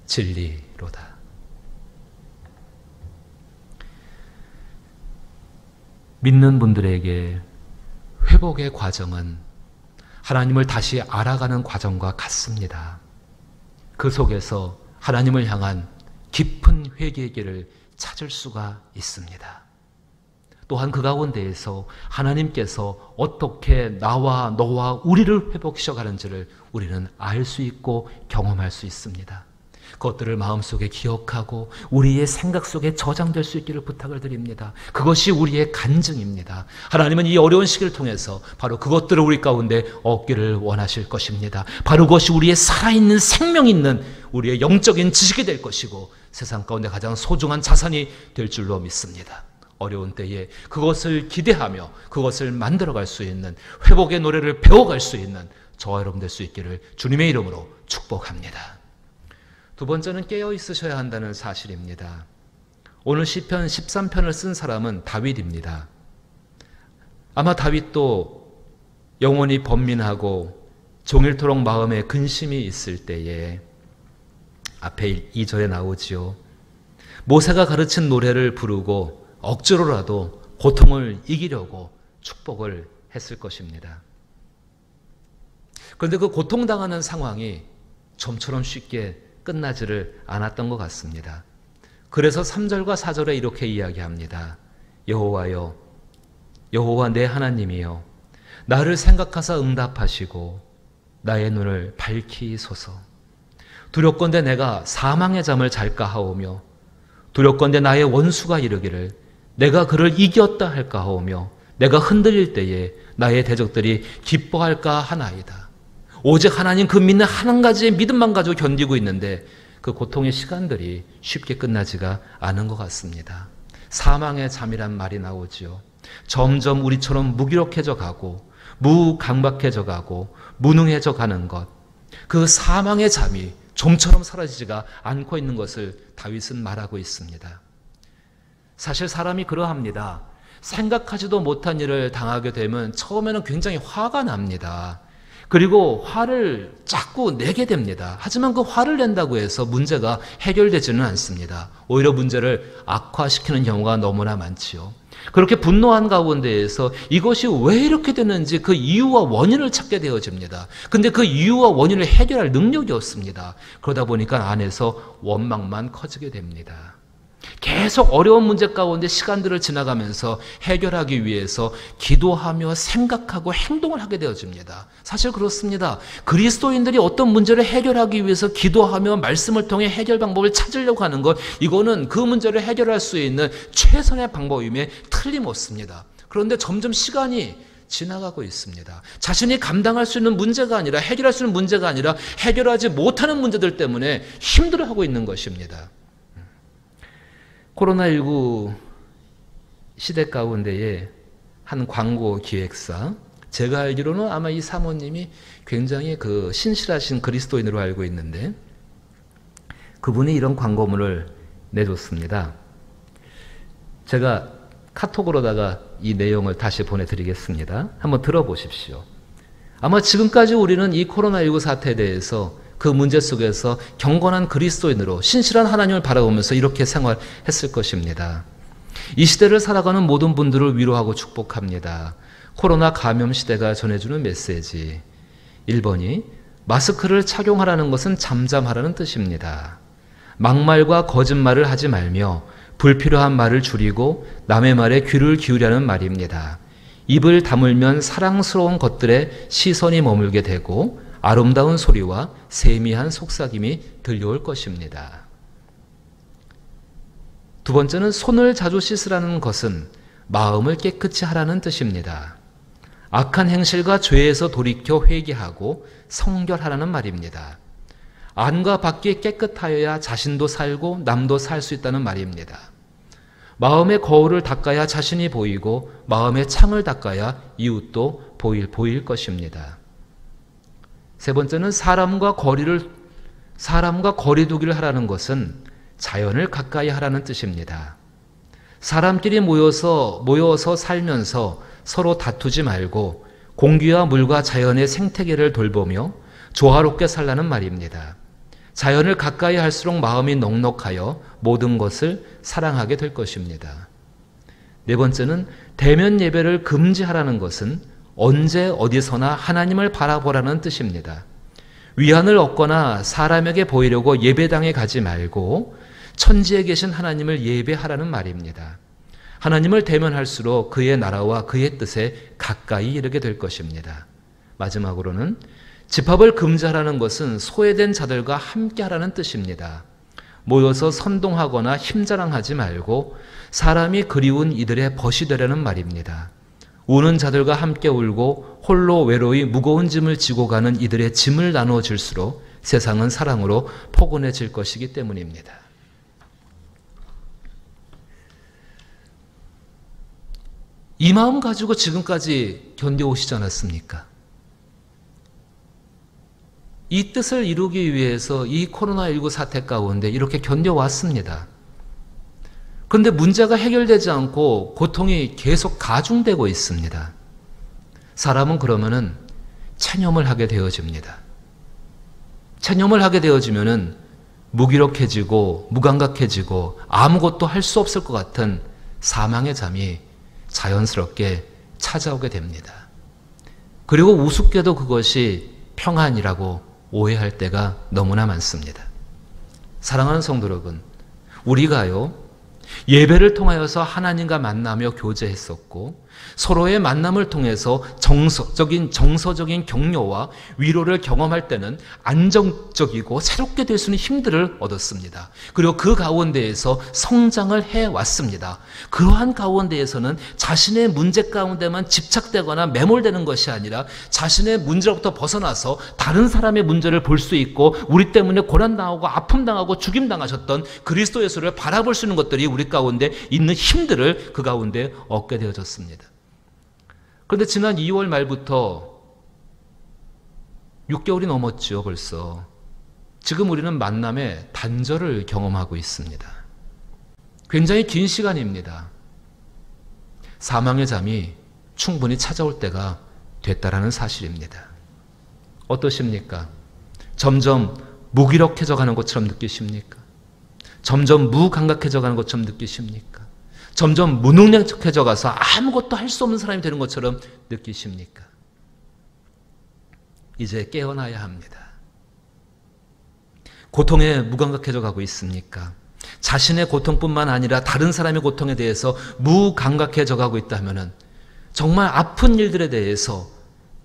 A: 진리로다. 믿는 분들에게 회복의 과정은 하나님을 다시 알아가는 과정과 같습니다. 그 속에서 하나님을 향한 깊은 회개의 길을 찾을 수가 있습니다. 또한 그 가운데에서 하나님께서 어떻게 나와 너와 우리를 회복시켜 가는지를 우리는 알 수 있고 경험할 수 있습니다. 그것들을 마음속에 기억하고 우리의 생각 속에 저장될 수 있기를 부탁을 드립니다. 그것이 우리의 간증입니다. 하나님은 이 어려운 시기를 통해서 바로 그것들을 우리 가운데 얻기를 원하실 것입니다. 바로 그것이 우리의 살아있는 생명 있는 우리의 영적인 지식이 될 것이고 세상 가운데 가장 소중한 자산이 될 줄로 믿습니다. 어려운 때에 그것을 기대하며 그것을 만들어갈 수 있는 회복의 노래를 배워갈 수 있는 저와 여러분 될 수 있기를 주님의 이름으로 축복합니다. 두 번째는 깨어 있으셔야 한다는 사실입니다. 오늘 시편 13편을 쓴 사람은 다윗입니다. 아마 다윗도 영원히 번민하고 종일토록 마음에 근심이 있을 때에 앞에 2절에 나오지요. 모세가 가르친 노래를 부르고 억지로라도 고통을 이기려고 축복을 했을 것입니다. 그런데 그 고통당하는 상황이 좀처럼 쉽게 끝나지를 않았던 것 같습니다. 그래서 3절과 4절에 이렇게 이야기합니다. 여호와여, 여호와 내 하나님이여, 나를 생각하사 응답하시고 나의 눈을 밝히소서. 두렵건대 내가 사망의 잠을 잘까 하오며 두렵건대 나의 원수가 이르기를 내가 그를 이겼다 할까 하오며 내가 흔들릴 때에 나의 대적들이 기뻐할까 하나이다. 오직 하나님 그 믿는 한 가지의 믿음만 가지고 견디고 있는데 그 고통의 시간들이 쉽게 끝나지가 않은 것 같습니다. 사망의 잠이란 말이 나오지요. 점점 우리처럼 무기력해져 가고 무강박해져 가고 무능해져 가는 것, 그 사망의 잠이 좀처럼 사라지지가 않고 있는 것을 다윗은 말하고 있습니다. 사실 사람이 그러합니다. 생각하지도 못한 일을 당하게 되면 처음에는 굉장히 화가 납니다. 그리고 화를 자꾸 내게 됩니다. 하지만 그 화를 낸다고 해서 문제가 해결되지는 않습니다. 오히려 문제를 악화시키는 경우가 너무나 많지요. 그렇게 분노한 가운데에서 이것이 왜 이렇게 되는지 그 이유와 원인을 찾게 되어집니다. 근데 그 이유와 원인을 해결할 능력이 없습니다. 그러다 보니까 안에서 원망만 커지게 됩니다. 계속 어려운 문제 가운데 시간들을 지나가면서 해결하기 위해서 기도하며 생각하고 행동을 하게 되어집니다. 사실 그렇습니다. 그리스도인들이 어떤 문제를 해결하기 위해서 기도하며 말씀을 통해 해결 방법을 찾으려고 하는 것, 이거는 그 문제를 해결할 수 있는 최선의 방법임에 틀림없습니다. 그런데 점점 시간이 지나가고 있습니다. 자신이 감당할 수 있는 문제가 아니라, 해결할 수 있는 문제가 아니라 해결하지 못하는 문제들 때문에 힘들어하고 있는 것입니다. 코로나19 시대 가운데에 한 광고 기획사, 제가 알기로는 아마 이 사모님이 굉장히 신실하신 그리스도인으로 알고 있는데, 그분이 이런 광고문을 내줬습니다. 제가 카톡으로다가 이 내용을 다시 보내드리겠습니다. 한번 들어보십시오. 아마 지금까지 우리는 이 코로나19 사태에 대해서 그 문제 속에서 경건한 그리스도인으로 신실한 하나님을 바라보면서 이렇게 생활했을 것입니다. 이 시대를 살아가는 모든 분들을 위로하고 축복합니다. 코로나 감염 시대가 전해주는 메시지. 1번이 마스크를 착용하라는 것은 잠잠하라는 뜻입니다. 막말과 거짓말을 하지 말며 불필요한 말을 줄이고 남의 말에 귀를 기울이라는 말입니다. 입을 다물면 사랑스러운 것들에 시선이 머물게 되고 아름다운 소리와 세미한 속삭임이 들려올 것입니다. 두 번째는 손을 자주 씻으라는 것은 마음을 깨끗이 하라는 뜻입니다. 악한 행실과 죄에서 돌이켜 회개하고 성결하라는 말입니다. 안과 밖이 깨끗하여야 자신도 살고 남도 살 수 있다는 말입니다. 마음의 거울을 닦아야 자신이 보이고 마음의 창을 닦아야 이웃도 보일 것입니다. 세 번째는 사람과 거리두기를 하라는 것은 자연을 가까이 하라는 뜻입니다. 사람끼리 모여서 살면서 서로 다투지 말고 공기와 물과 자연의 생태계를 돌보며 조화롭게 살라는 말입니다. 자연을 가까이 할수록 마음이 넉넉하여 모든 것을 사랑하게 될 것입니다. 네 번째는 대면 예배를 금지하라는 것은 언제 어디서나 하나님을 바라보라는 뜻입니다. 위안을 얻거나 사람에게 보이려고 예배당에 가지 말고 천지에 계신 하나님을 예배하라는 말입니다. 하나님을 대면할수록 그의 나라와 그의 뜻에 가까이 이르게 될 것입니다. 마지막으로는 집합을 금지하라는 것은 소외된 자들과 함께하라는 뜻입니다. 모여서 선동하거나 힘자랑하지 말고 사람이 그리운 이들의 벗이 되라는 말입니다. 우는 자들과 함께 울고 홀로 외로이 무거운 짐을 지고 가는 이들의 짐을 나누어 줄수록 세상은 사랑으로 포근해질 것이기 때문입니다. 이 마음 가지고 지금까지 견뎌오시지 않았습니까? 이 뜻을 이루기 위해서 이 코로나19 사태 가운데 이렇게 견뎌왔습니다. 그런데 문제가 해결되지 않고 고통이 계속 가중되고 있습니다. 사람은 그러면은 체념을 하게 되어집니다. 체념을 하게 되어지면은 무기력해지고 무감각해지고 아무것도 할 수 없을 것 같은 사망의 잠이 자연스럽게 찾아오게 됩니다. 그리고 우습게도 그것이 평안이라고 오해할 때가 너무나 많습니다. 사랑하는 성도 여러분, 우리가요, 예배를 통하여서 하나님과 만나며 교제했었고 서로의 만남을 통해서 정서적인 격려와 위로를 경험할 때는 안정적이고 새롭게 될 수 있는 힘들을 얻었습니다. 그리고 그 가운데에서 성장을 해왔습니다. 그러한 가운데에서는 자신의 문제 가운데만 집착되거나 매몰되는 것이 아니라 자신의 문제로부터 벗어나서 다른 사람의 문제를 볼 수 있고 우리 때문에 고난당하고 아픔당하고 죽임당하셨던 그리스도 예수를 바라볼 수 있는 것들이 우리 가운데 있는 힘들을 그 가운데 얻게 되어졌습니다. 그런데 지난 2월 말부터 6개월이 넘었죠, 벌써. 지금 우리는 만남의 단절을 경험하고 있습니다. 굉장히 긴 시간입니다. 사망의 잠이 충분히 찾아올 때가 됐다라는 사실입니다. 어떠십니까? 점점 무기력해져 가는 것처럼 느끼십니까? 점점 무감각해져 가는 것처럼 느끼십니까? 점점 무능력해져 가서 아무것도 할 수 없는 사람이 되는 것처럼 느끼십니까? 이제 깨어나야 합니다. 고통에 무감각해져 가고 있습니까? 자신의 고통뿐만 아니라 다른 사람의 고통에 대해서 무감각해져 가고 있다면, 정말 아픈 일들에 대해서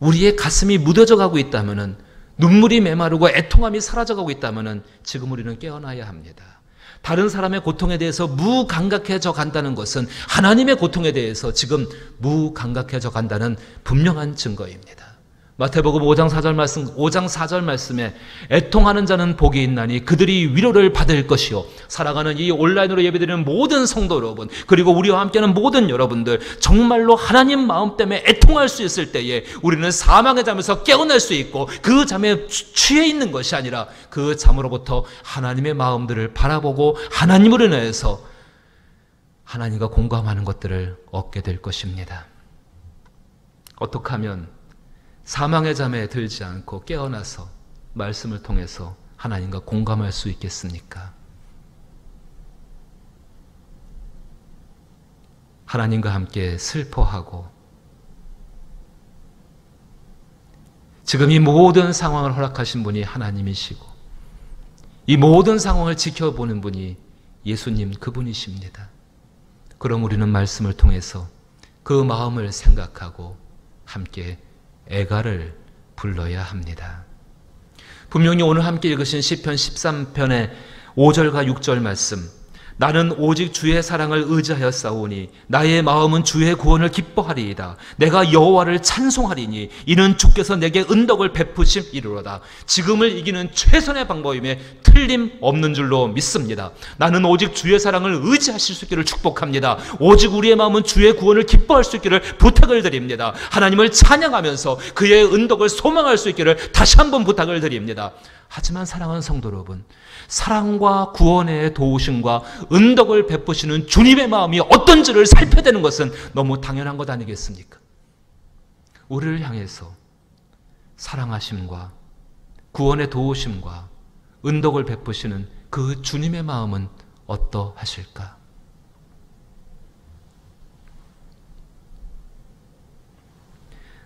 A: 우리의 가슴이 무뎌져 가고 있다면, 눈물이 메마르고 애통함이 사라져 가고 있다면 지금 우리는 깨어나야 합니다. 다른 사람의 고통에 대해서 무감각해져 간다는 것은 하나님의 고통에 대해서 지금 무감각해져 간다는 분명한 증거입니다. 마태복음 5장 4절 말씀에 애통하는 자는 복이 있나니 그들이 위로를 받을 것이요. 살아가는 이 온라인으로 예배드리는 모든 성도 여러분, 그리고 우리와 함께하는 모든 여러분들, 정말로 하나님 마음 때문에 애통할 수 있을 때에 우리는 사망의 잠에서 깨어날 수 있고, 그 잠에 취해 있는 것이 아니라 그 잠으로부터 하나님의 마음들을 바라보고 하나님으로 인해서 하나님과 공감하는 것들을 얻게 될 것입니다. 어떻게 하면 사망의 잠에 들지 않고 깨어나서 말씀을 통해서 하나님과 공감할 수 있겠습니까? 하나님과 함께 슬퍼하고, 지금 이 모든 상황을 허락하신 분이 하나님이시고, 이 모든 상황을 지켜보는 분이 예수님 그분이십니다. 그럼 우리는 말씀을 통해서 그 마음을 생각하고 함께 애가를 불러야 합니다. 분명히 오늘 함께 읽으신 시편 13편의 5절과 6절 말씀, 나는 오직 주의 사랑을 의지하여 싸우니 나의 마음은 주의 구원을 기뻐하리이다. 내가 여호와를 찬송하리니 이는 주께서 내게 은덕을 베푸심이로다. 지금을 이기는 최선의 방법임에 틀림없는 줄로 믿습니다. 나는 오직 주의 사랑을 의지하실 수 있기를 축복합니다. 오직 우리의 마음은 주의 구원을 기뻐할 수 있기를 부탁을 드립니다. 하나님을 찬양하면서 그의 은덕을 소망할 수 있기를 다시 한번 부탁을 드립니다. 하지만 사랑하는 성도 여러분, 사랑과 구원의 도우심과 은덕을 베푸시는 주님의 마음이 어떤지를 살펴야 되는 것은 너무 당연한 것 아니겠습니까? 우리를 향해서 사랑하심과 구원의 도우심과 은덕을 베푸시는 그 주님의 마음은 어떠하실까?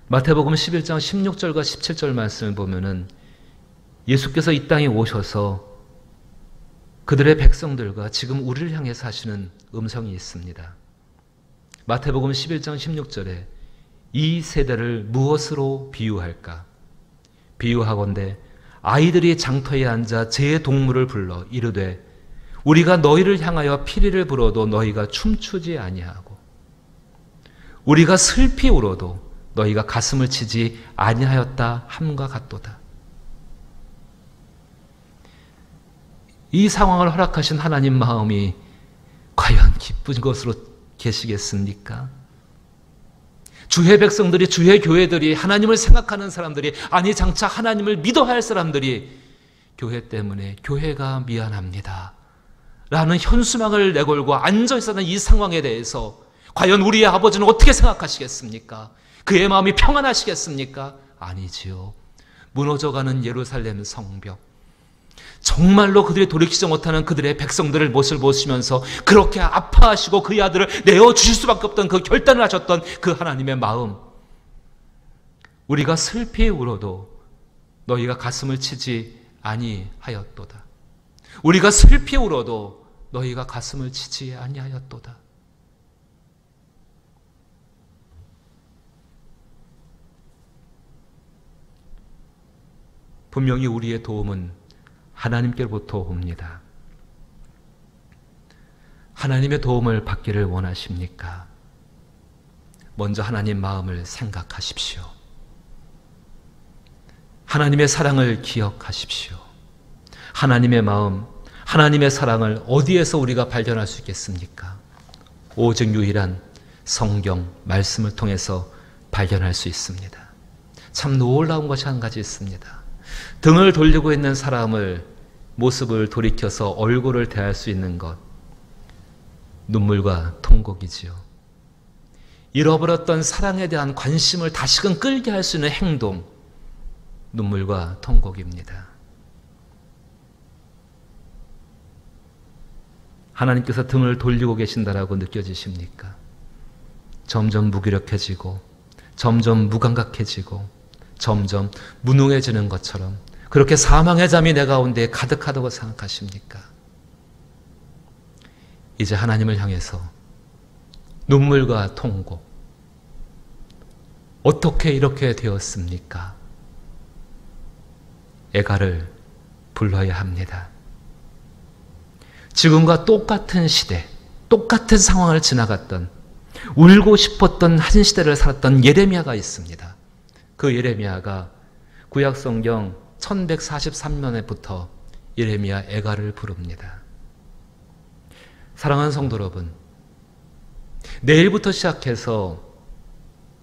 A: 마태복음 11장 16절과 17절 말씀을 보면은 예수께서 이 땅에 오셔서 그들의 백성들과 지금 우리를 향해서 하시는 음성이 있습니다. 마태복음 11장 16절에 이 세대를 무엇으로 비유할까? 비유하건대 아이들이 장터에 앉아 제 동물을 불러 이르되 우리가 너희를 향하여 피리를 불어도 너희가 춤추지 아니하고 우리가 슬피 울어도 너희가 가슴을 치지 아니하였다 함과 같도다. 이 상황을 허락하신 하나님 마음이 과연 기쁜 것으로 계시겠습니까? 주의 백성들이, 주의 교회들이, 하나님을 생각하는 사람들이, 아니 장차 하나님을 믿어야 할 사람들이 교회 때문에 교회가 미안합니다 라는 현수막을 내걸고 앉아있었던 이 상황에 대해서 과연 우리의 아버지는 어떻게 생각하시겠습니까? 그의 마음이 평안하시겠습니까? 아니지요. 무너져가는 예루살렘 성벽, 정말로 그들이 돌이키지 못하는 그들의 백성들을 모습을 보시면서 그렇게 아파하시고 그의 아들을 내어주실 수밖에 없던 그 결단을 하셨던 그 하나님의 마음, 우리가 슬피 울어도 너희가 가슴을 치지 아니하였도다. 우리가 슬피 울어도 너희가 가슴을 치지 아니하였도다. 분명히 우리의 도움은 하나님께로부터 옵니다. 하나님의 도움을 받기를 원하십니까? 먼저 하나님 마음을 생각하십시오. 하나님의 사랑을 기억하십시오. 하나님의 마음, 하나님의 사랑을 어디에서 우리가 발견할 수 있겠습니까? 오직 유일한 성경 말씀을 통해서 발견할 수 있습니다. 참 놀라운 것이 한 가지 있습니다. 등을 돌리고 있는 사람을 모습을 돌이켜서 얼굴을 대할 수 있는 것, 눈물과 통곡이지요. 잃어버렸던 사랑에 대한 관심을 다시금 끌게 할 수 있는 행동, 눈물과 통곡입니다. 하나님께서 등을 돌리고 계신다라고 느껴지십니까? 점점 무기력해지고 점점 무감각해지고 점점 무능해지는 것처럼 그렇게 사망의 잠이 내 가운데 가득하다고 생각하십니까? 이제 하나님을 향해서 눈물과 통곡, 어떻게 이렇게 되었습니까? 애가를 불러야 합니다. 지금과 똑같은 시대, 똑같은 상황을 지나갔던, 울고 싶었던 한 시대를 살았던 예레미야가 있습니다. 그 예레미야가 구약성경 1143년에부터 예레미야 애가를 부릅니다. 사랑하는 성도 여러분, 내일부터 시작해서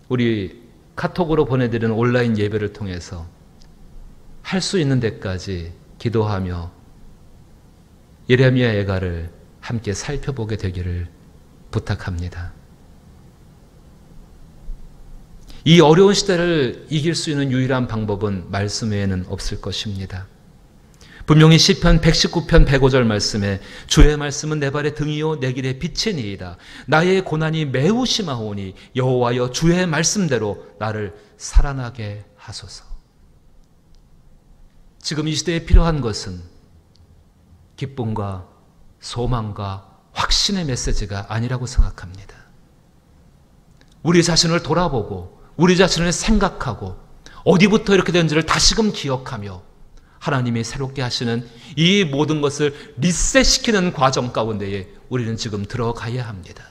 A: 우리 카톡으로 보내드리는 온라인 예배를 통해서 할 수 있는 데까지 기도하며 예레미야 애가를 함께 살펴보게 되기를 부탁합니다. 이 어려운 시대를 이길 수 있는 유일한 방법은 말씀 외에는 없을 것입니다. 분명히 시편 119편 105절 말씀에 주의 말씀은 내 발의 등이요 내 길의 빛이니이다. 나의 고난이 매우 심하오니 여호와여 주의 말씀대로 나를 살아나게 하소서. 지금 이 시대에 필요한 것은 기쁨과 소망과 확신의 메시지가 아니라고 생각합니다. 우리 자신을 돌아보고 우리 자신을 생각하고 어디부터 이렇게 된지를 다시금 기억하며 하나님이 새롭게 하시는 이 모든 것을 리셋시키는 과정 가운데에 우리는 지금 들어가야 합니다.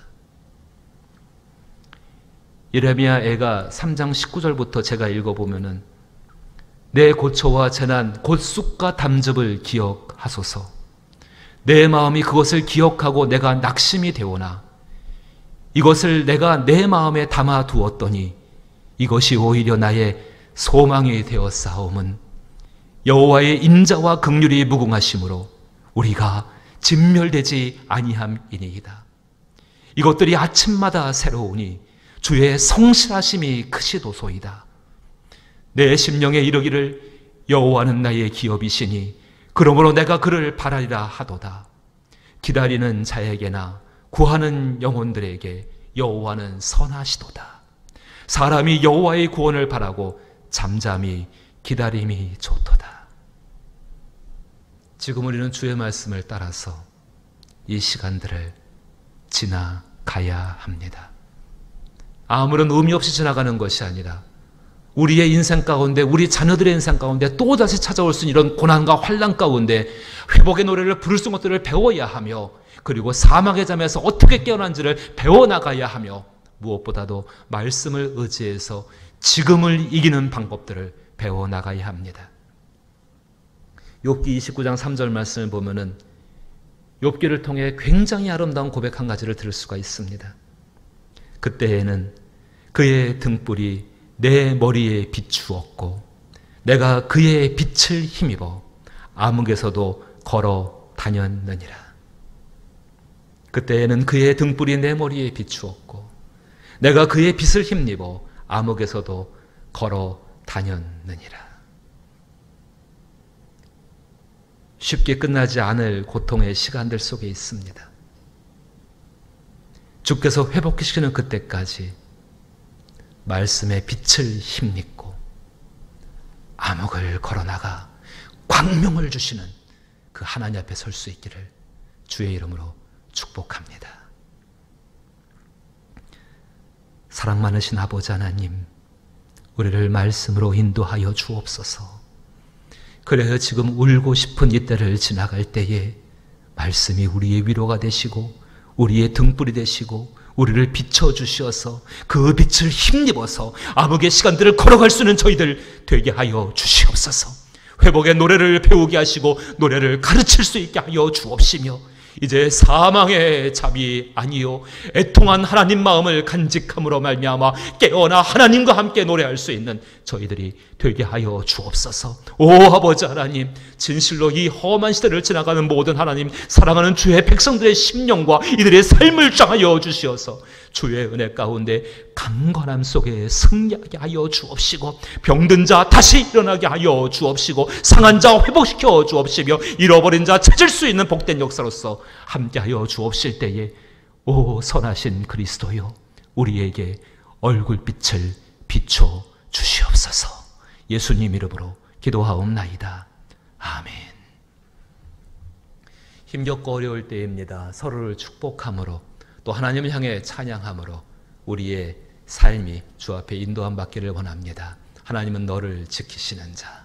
A: 예레미야 애가 3장 19절부터 제가 읽어보면은 내 고초와 재난 곧 쑥과 담즙을 기억하소서. 내 마음이 그것을 기억하고 내가 낙심이 되오나 이것을 내가 내 마음에 담아 두었더니 이것이 오히려 나의 소망이 되었사옴은 여호와의 인자와 긍휼이 무궁하심으로 우리가 진멸되지 아니함이니이다. 이것들이 아침마다 새로우니 주의 성실하심이 크시도소이다. 내 심령에 이르기를 여호와는 나의 기업이시니 그러므로 내가 그를 바라리라 하도다. 기다리는 자에게나 구하는 영혼들에게 여호와는 선하시도다. 사람이 여호와의 구원을 바라고 잠잠히 기다림이 좋도다. 지금 우리는 주의 말씀을 따라서 이 시간들을 지나가야 합니다. 아무런 의미 없이 지나가는 것이 아니라 우리의 인생 가운데, 우리 자녀들의 인생 가운데 또다시 찾아올 수 있는 이런 고난과 환난 가운데 회복의 노래를 부를 수 있는 것들을 배워야 하며 그리고 사망의 잠에서 어떻게 깨어난지를 배워나가야 하며 무엇보다도 말씀을 의지해서 지금을 이기는 방법들을 배워나가야 합니다. 욥기 29장 3절 말씀을 보면은 욥기를 통해 굉장히 아름다운 고백 한 가지를 들을 수가 있습니다. 그때에는 그의 등불이 내 머리에 비추었고 내가 그의 빛을 힘입어 암흑에서도 걸어 다녔느니라. 그때에는 그의 등불이 내 머리에 비추었고 내가 그의 빛을 힘입어 암흑에서도 걸어 다녔느니라. 쉽게 끝나지 않을 고통의 시간들 속에 있습니다. 주께서 회복시키는 그때까지 말씀의 빛을 힘입고 암흑을 걸어나가 광명을 주시는 그 하나님 앞에 설 수 있기를 주의 이름으로 축복합니다. 사랑 많으신 아버지 하나님, 우리를 말씀으로 인도하여 주옵소서. 그래야 지금 울고 싶은 이때를 지나갈 때에 말씀이 우리의 위로가 되시고 우리의 등불이 되시고 우리를 비춰주셔서 그 빛을 힘입어서 암흑의 시간들을 걸어갈 수 있는 저희들 되게 하여 주시옵소서. 회복의 노래를 배우게 하시고 노래를 가르칠 수 있게 하여 주옵시며 이제 사망의 잠이 아니요 애통한 하나님 마음을 간직함으로 말미암아 깨어나 하나님과 함께 노래할 수 있는 저희들이 되게 하여 주옵소서. 오 아버지 하나님, 진실로 이 험한 시대를 지나가는 모든 하나님 사랑하는 주의 백성들의 심령과 이들의 삶을 정하여 주시어서 주의 은혜 가운데 강건함 속에 승리하게 하여 주옵시고, 병든 자 다시 일어나게 하여 주옵시고, 상한 자 회복시켜 주옵시며, 잃어버린 자 찾을 수 있는 복된 역사로서 함께하여 주옵실 때에 오 선하신 그리스도여, 우리에게 얼굴빛을 비춰 주시옵소서. 예수님 이름으로 기도하옵나이다. 아멘. 힘겹고 어려울 때입니다. 서로를 축복함으로 또 하나님을 향해 찬양함으로 우리의 삶이 주 앞에 인도함 받기를 원합니다. 하나님은 너를 지키시는 자.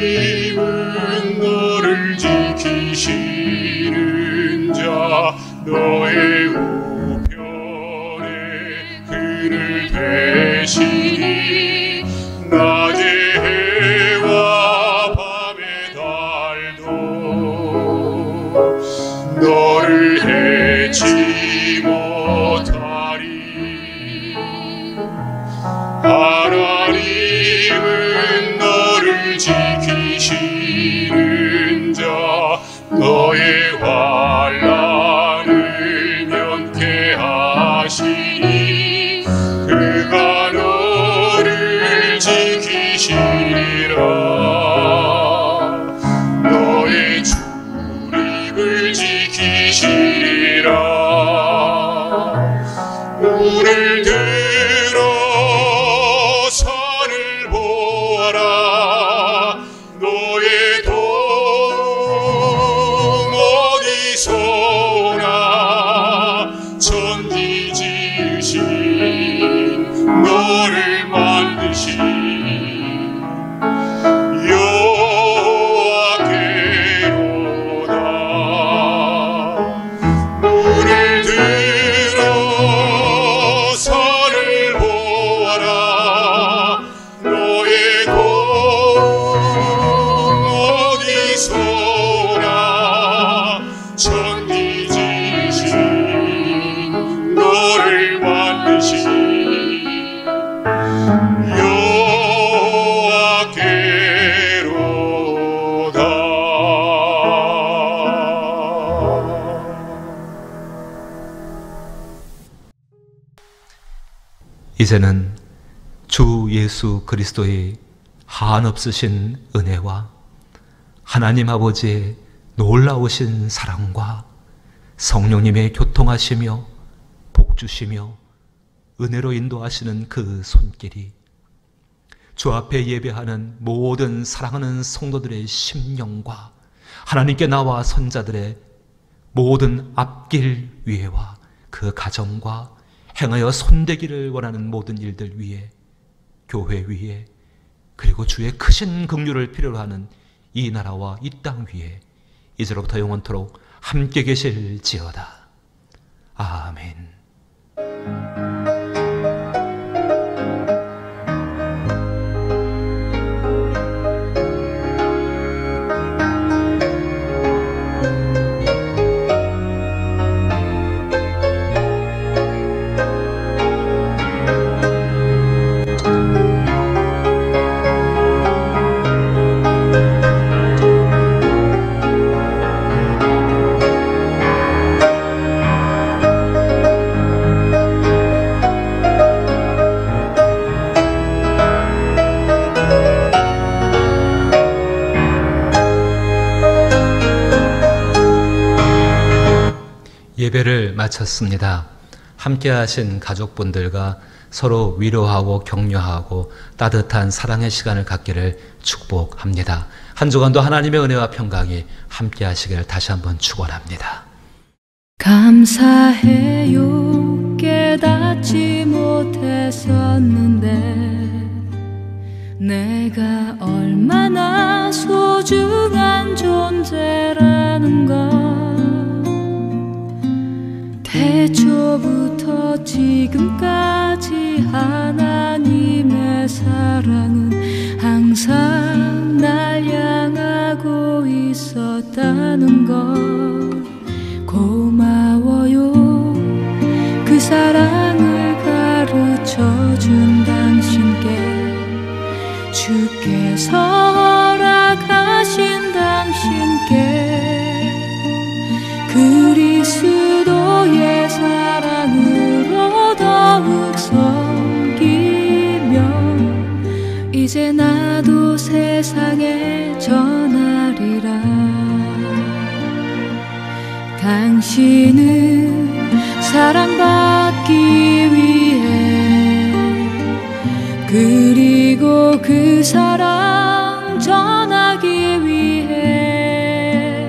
D: 하나님은 너를 지키시는 자, 너의 우편에 그를 대시니 낮에 해와 밤에 달도 너를 해치 못하리. 하나님은 너를 지키시는 자, 너의 환난을 면케하시니 그가 너를 지키시리라. 너의 출입을 지키시리라. 오늘 들어 산을 보아라. 너의 도움 어디서 오나. 천지 지으신 너를 만드신 여호와께로다. 오늘 들어 산을 보아라. 너의 도움 어디서 오나. 천지 지으신 너를 만드신
A: 이제는 주 예수 그리스도의 한없으신 은혜와 하나님 아버지의 놀라우신 사랑과 성령님의 교통하시며 복주시며 은혜로 인도하시는 그 손길이 주 앞에 예배하는 모든 사랑하는 성도들의 심령과 하나님께 나와 선자들의 모든 앞길 위에와 그 가정과 행하여 손대기를 원하는 모든 일들 위에, 교회 위에, 그리고 주의 크신 긍휼을 필요로 하는 이 나라와 이 땅 위에 이제로부터 영원토록 함께 계실지어다. 아멘. 예배를 마쳤습니다. 함께 하신 가족분들과 서로 위로하고 격려하고 따뜻한 사랑의 시간을 갖기를 축복합니다. 한 주간도 하나님의 은혜와 평강이 함께 하시기를 다시 한번 축원합니다.
E: 감사해요. 깨닫지 못했었는데 내가 얼마나 소중한 존재라는 걸 태초부터 지금까지 하나님의 사랑은 항상 날 향하고 있었다는 것 고마워요. 그 사랑을 가르쳐준 당신께 주께서 허락하신 당신께 그리스도의 사랑으로 더욱 섬기며 이제 나도 세상에 전하리라. 당신은 사랑받기 위해 그리고 그 사랑 전하기 위해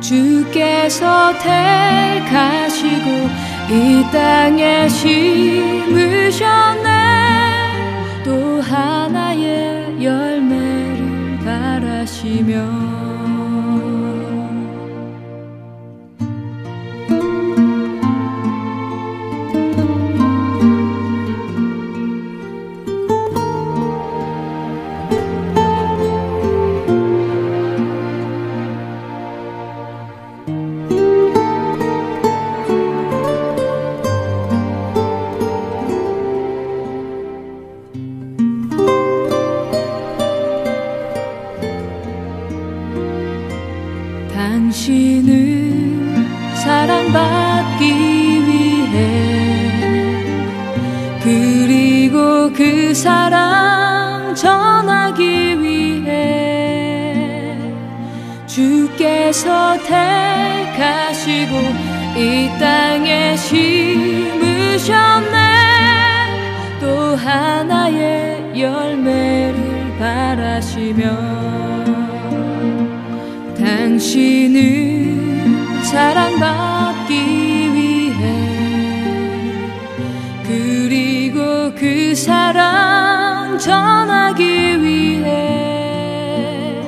E: 주께서 택하시고 이 땅에 심으셨네. 또 하나의 열매를 바라시며 당신은 사랑받기 위해 그리고 그 사랑 전하기 위해 주께서 택하시고 이 땅에 심으셨네. 또 하나의 열매를 바라시며 당신은 사랑받기 위해 그리고 그 사랑 전하기 위해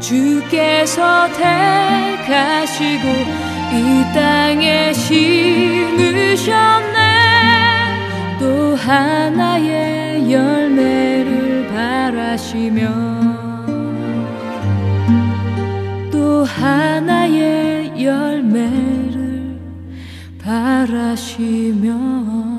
E: 주께서 택하시고 이 땅에 심으셨네. 또 하나의 열매를 바라시며 또 하나의 열매를 바라시며